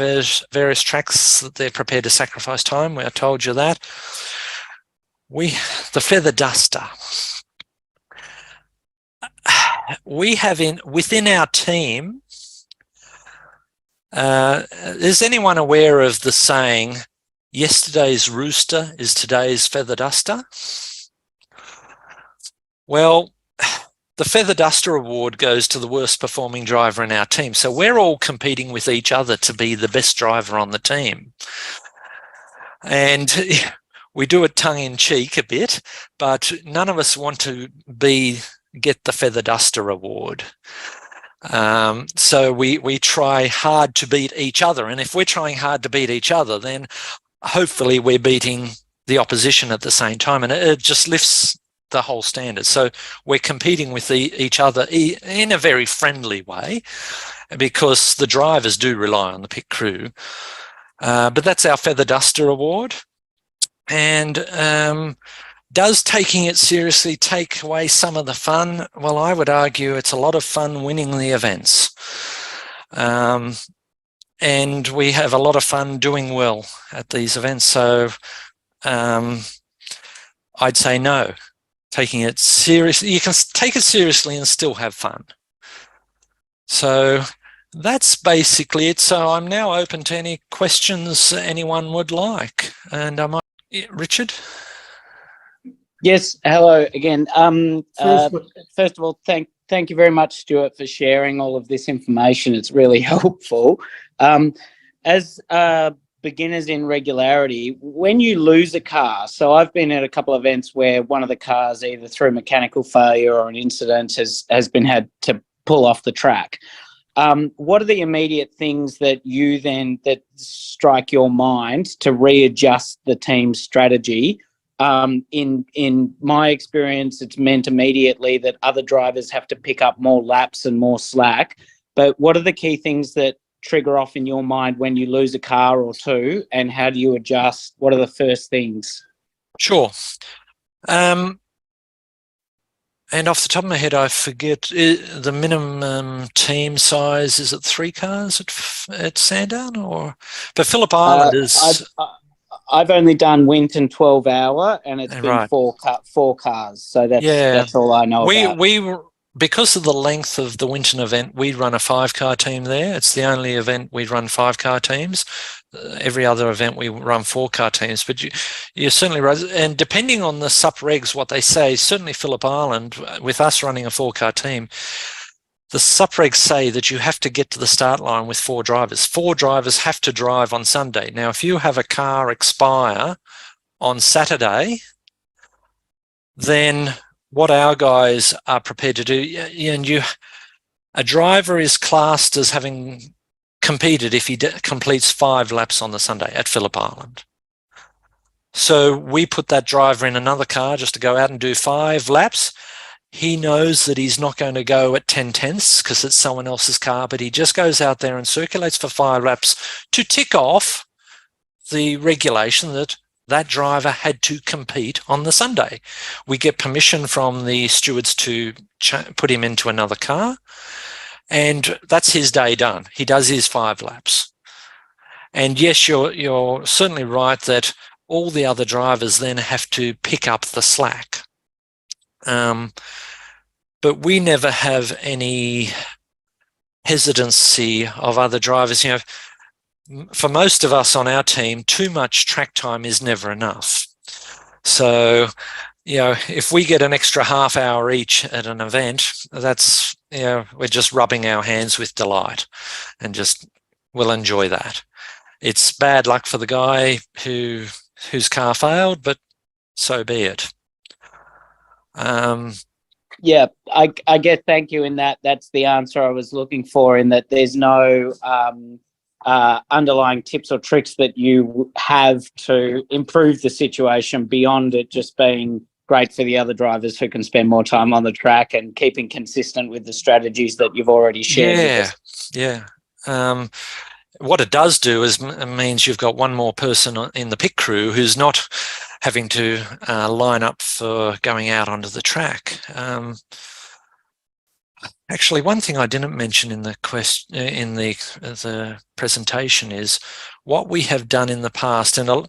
various tracks that they're prepared to sacrifice time. I told you that. The feather duster. We have within our team, is anyone aware of the saying, yesterday's rooster is today's feather duster? Well, the Feather Duster Award goes to the worst performing driver in our team. So we're all competing with each other to be the best driver on the team. And we do it tongue in cheek a bit, but none of us want to get the Feather Duster Award. So we try hard to beat each other. And if we're trying hard to beat each other, then hopefully we're beating the opposition at the same time. And it just lifts the whole standard. So we're competing with each other in a very friendly way, because the drivers do rely on the pit crew. But that's our Feather Duster Award. And does taking it seriously take away some of the fun? Well, I would argue it's a lot of fun winning the events. And we have a lot of fun doing well at these events. So I'd say no. Taking it seriously, you can take it seriously and still have fun. So that's basically it. So I'm now open to any questions anyone would like. And Richard? Yes, hello again. First of all, thank you very much, Stewart, for sharing all of this information. It's really helpful. As beginners in regularity, when you lose a car, so I've been at a couple of events where one of the cars, either through mechanical failure or an incident, has been had to pull off the track. What are the immediate things that strike your mind to readjust the team's strategy? In my experience, it's meant immediately that other drivers have to pick up more laps and more slack. But what are the key things that trigger off in your mind when you lose a car or two, and how do you adjust? What are the first things? Sure. And off the top of my head, I forget the minimum team size. Is it 3 cars at Sandown, or? But Phillip Island is. I've only done Winton 12-hour, and it's been Right. four cars. So Yeah. that's all I know about. We were, because of the length of the Winton event, we run a 5-car team there. It's the only event we run 5-car teams. Every other event we run 4-car teams. But you're certainly right. And depending on the sup regs, what they say, certainly Phillip Island, with us running a 4-car team, the sup regs say that you have to get to the start line with 4 drivers. 4 drivers have to drive on Sunday. Now, if you have a car expire on Saturday, then what our guys are prepared to do, and a driver is classed as having competed if he completes 5 laps on the Sunday at Phillip Island. So we put that driver in another car just to go out and do 5 laps. He knows that he's not going to go at 10 tenths because it's someone else's car, but he just goes out there and circulates for 5 laps to tick off the regulation that driver had to compete on the Sunday. We get permission from the stewards to put him into another car, and that's his day done. He does his 5 laps. And yes, you're certainly right that all the other drivers then have to pick up the slack. But we never have any hesitancy of other drivers. You know, for most of us on our team, too much track time is never enough. So, you know, if we get an extra half hour each at an event, that's, you know, we're just rubbing our hands with delight and just we'll enjoy that. It's bad luck for the guy whose car failed, but so be it. Yeah, I guess thank you in that. That's the answer I was looking for, in that there's no underlying tips or tricks that you have to improve the situation beyond it just being great for the other drivers who can spend more time on the track and keeping consistent with the strategies that you've already shared with us. Yeah. What it does do is means you've got one more person in the pit crew who's not having to line up for going out onto the track. Actually, one thing I didn't mention in the presentation is what we have done in the past. And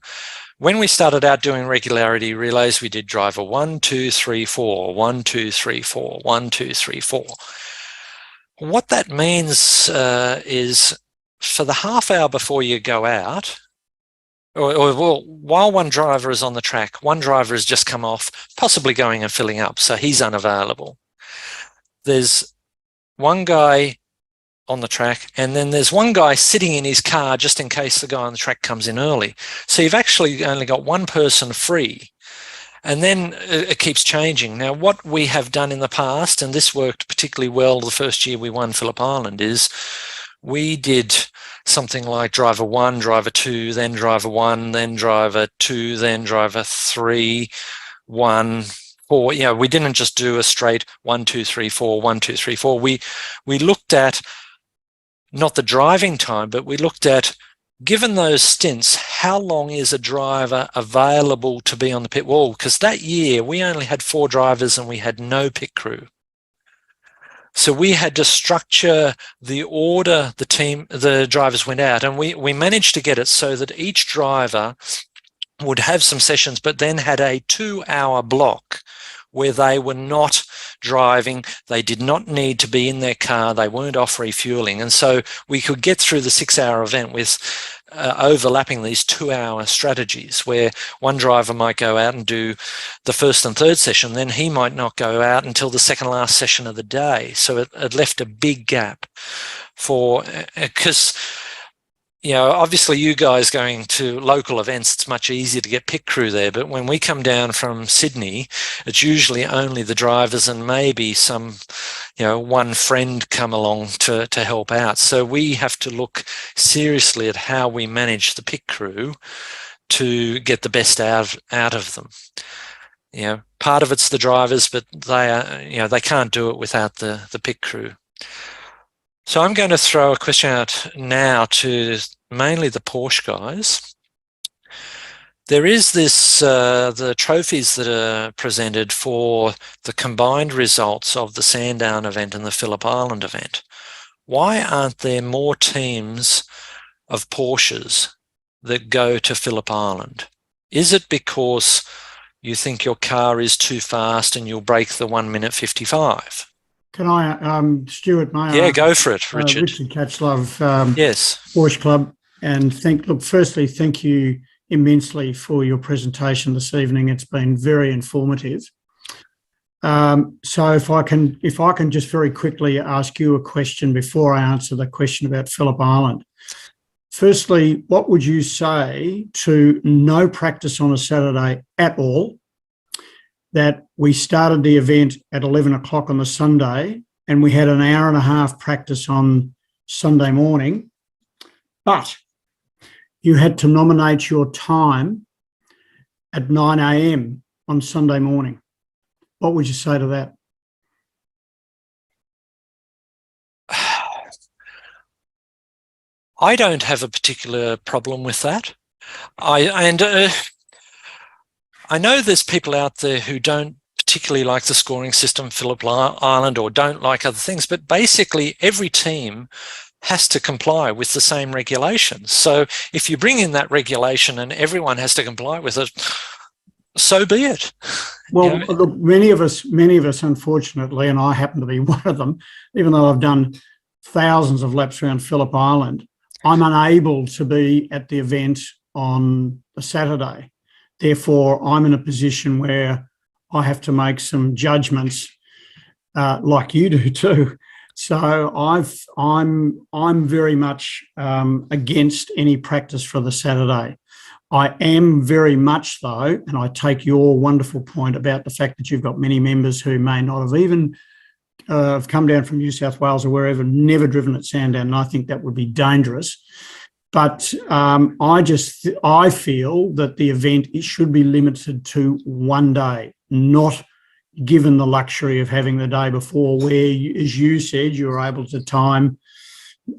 when we started out doing regularity relays, we did driver 1, 2, 3, 4, 1, 2, 3, 4, 1, 2, 3, 4. What that means is for the half hour before you go out, or while one driver is on the track, one driver has just come off, possibly going and filling up, so he's unavailable. There's one guy on the track, and then there's one guy sitting in his car just in case the guy on the track comes in early. So you've actually only got one person free, and then it keeps changing. Now, what we have done in the past, and this worked particularly well the first year we won Phillip Island, is we did something like driver 1, driver 2, then driver 1, then driver 2, then driver 3, 1, 4. You know, we didn't just do a straight 1, 2, 3, 4, 1, 2, 3, 4. We looked at not the driving time, but we looked at, given those stints, how long is a driver available to be on the pit wall? Because that year we only had 4 drivers and we had no pit crew. So we had to structure the order the drivers went out, and we managed to get it so that each driver would have some sessions, but then had a 2-hour block where they were not driving, they did not need to be in their car, they weren't off refueling. And so we could get through the 6-hour event with overlapping these 2-hour strategies, where one driver might go out and do the first and third session, then he might not go out until the second last session of the day. So it left a big gap for, because, you know, obviously you guys going to local events, it's much easier to get pit crew there. But when we come down from Sydney, it's usually only the drivers and maybe some, you know, one friend come along to help out. So we have to look seriously at how we manage the pit crew to get the best out of them. You know, part of it's the drivers, but they can't do it without the pit crew. So I'm going to throw a question out now to mainly the Porsche guys. There is this, the trophies that are presented for the combined results of the Sandown event and the Phillip Island event. Why aren't there more teams of Porsches that go to Phillip Island? Is it because you think your car is too fast and you'll break the 1 minute 55? Can I, Stewart, may I? Yeah, go for it, Richard. Richard Catchlove, Yes. Porsche Club, and firstly, thank you immensely for your presentation this evening. It's been very informative. So if I can just very quickly ask you a question before I answer the question about Phillip Island. Firstly, what would you say to no practice on a Saturday at all? That we started the event at 11 o'clock on the Sunday and we had an hour and a half practice on Sunday morning, but you had to nominate your time at 9 a.m. on Sunday morning. What would you say to that? I don't have a particular problem with that. I know there's people out there who don't particularly like the scoring system, Phillip Island, or don't like other things, but basically every team has to comply with the same regulations. So if you bring in that regulation and everyone has to comply with it, so be it. Well, look, many of us, unfortunately, and I happen to be one of them, even though I've done thousands of laps around Phillip Island, I'm unable to be at the event on a Saturday. Therefore, I'm in a position where I have to make some judgments, like you do too. So I'm very much against any practice for the Saturday. I am very much, though, and I take your wonderful point about the fact that you've got many members who may not have even have come down from New South Wales or wherever, never driven at Sandown, and I think that would be dangerous. But I feel that the event should be limited to one day, not given the luxury of having the day before where, as you said, you were able to time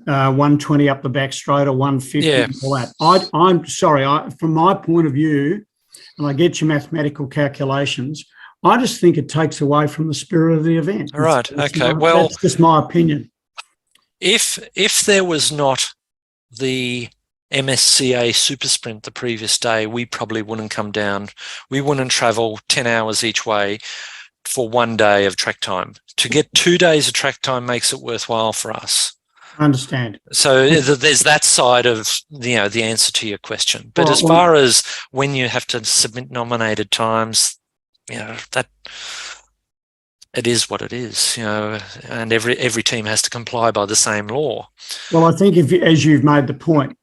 120 up the back straight or 150 and all that. I'm sorry, from my point of view, and I get your mathematical calculations, I just think it takes away from the spirit of the event. All right. Okay. Well, that's just my opinion. If there was not the MSCA Super Sprint the previous day, we probably wouldn't come down. We wouldn't travel 10 hours each way for one day of track time. To get 2 days of track time makes it worthwhile for us. I understand. So there's that side of the answer to your question. But as far as when you have to submit nominated times, that it is what it is, and every team has to comply by the same law. Well, I think as you've made the point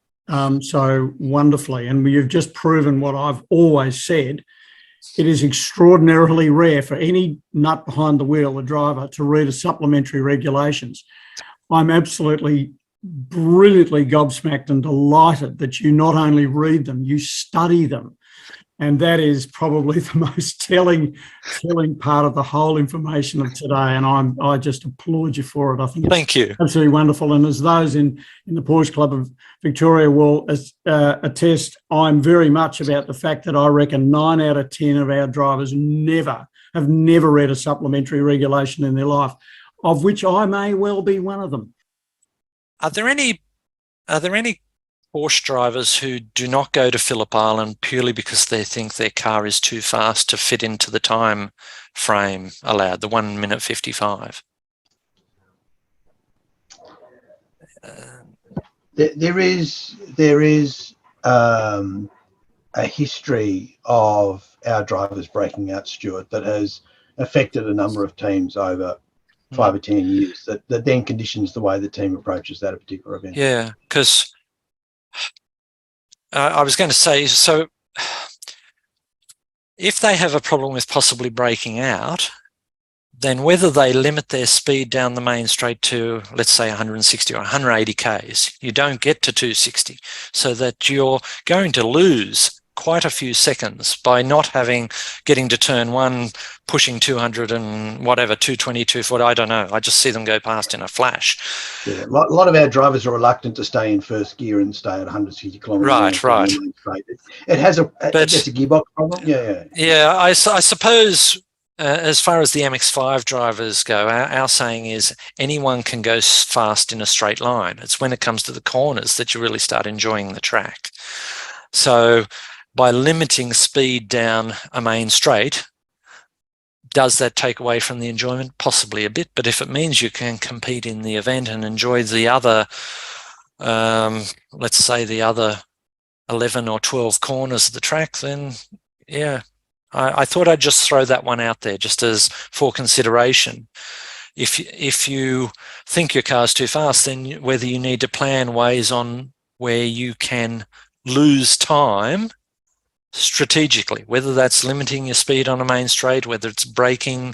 so wonderfully, and you've just proven what I've always said, it is extraordinarily rare for any nut behind the wheel, the driver, to read a supplementary regulations. I'm absolutely brilliantly gobsmacked and delighted that you not only read them, you study them. And that is probably the most telling part of the whole information of today. And I just applaud you for it. I think Thank you. Absolutely wonderful. And as those in the Porsche Club of Victoria will attest, I'm very much about the fact that I reckon 9 out of 10 of our drivers have never read a supplementary regulation in their life, of which I may well be one of them. Are there any Porsche drivers who do not go to Phillip Island purely because they think their car is too fast to fit into the time frame allowed, the 1 minute 55? There is a history of our drivers breaking out, Stewart, that has affected a number of teams over 5 or 10 years, that then conditions the way the team approaches that particular event. Yeah, because I was going to say, so if they have a problem with possibly breaking out, then whether they limit their speed down the main straight to, let's say, 160 or 180 Ks, you don't get to 260, so that you're going to lose quite a few seconds by not getting to turn one, pushing 200 and whatever, 220, 240, I don't know. I just see them go past in a flash. Yeah, a lot of our drivers are reluctant to stay in first gear and stay at 160 kilometres. Right. It has that's a gearbox problem. Yeah. I suppose as far as the MX-5 drivers go, our saying is anyone can go fast in a straight line. It's when it comes to the corners that you really start enjoying the track. So by limiting speed down a main straight, does that take away from the enjoyment? Possibly a bit, but if it means you can compete in the event and enjoy the other, let's say the other 11 or 12 corners of the track, then yeah, I thought I'd just throw that one out there just as for consideration. If you think your car's too fast, then whether you need to plan ways on where you can lose time strategically, whether that's limiting your speed on a main straight, whether it's braking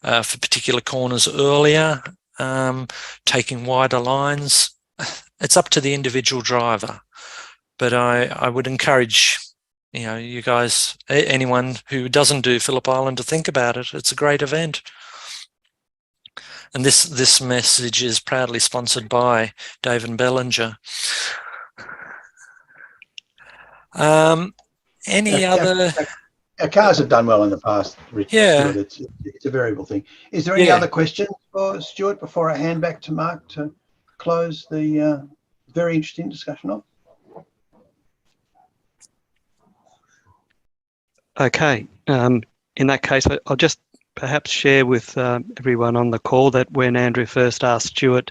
for particular corners earlier, taking wider lines, it's up to the individual driver. But I would encourage, you guys, anyone who doesn't do Phillip Island to think about it. It's a great event. And this message is proudly sponsored by Dave and Bellinger. Any other? Our cars have done well in the past, Rich. Yeah. Stuart. It's a variable thing. Is there any other questions for Stuart before I hand back to Mark to close the very interesting discussion off? Okay. In that case, I'll just perhaps share with everyone on the call that when Andrew first asked Stewart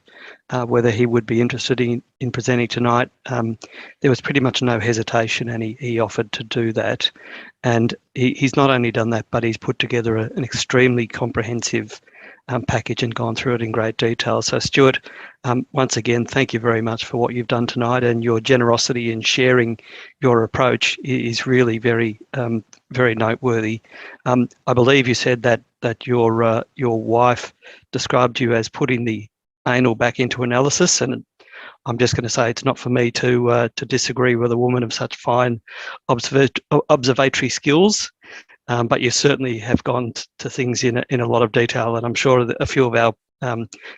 whether he would be interested in presenting tonight, there was pretty much no hesitation, and he offered to do that. And he's not only done that, but he's put together an extremely comprehensive package and gone through it in great detail. So Stewart, once again, thank you very much for what you've done tonight, and your generosity in sharing your approach is really very, very noteworthy. I believe you said that your wife described you as putting the anal back into analysis, and I'm just going to say it's not for me to disagree with a woman of such fine observatory skills. But you certainly have gone to things in a lot of detail, and I'm sure that a few of our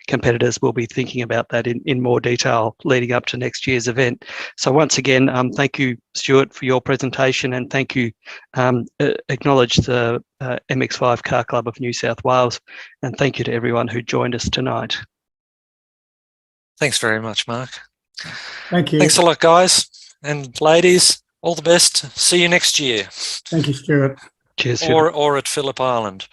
competitors will be thinking about that in more detail leading up to next year's event. So once again, thank you, Stewart, for your presentation, and thank you. Acknowledge the MX-5 Car Club of New South Wales, and thank you to everyone who joined us tonight. Thanks very much, Mark. Thank you. Thanks a lot, guys and ladies. All the best. See you next year. Thank you, Stuart. Cheers. Or at Phillip Island.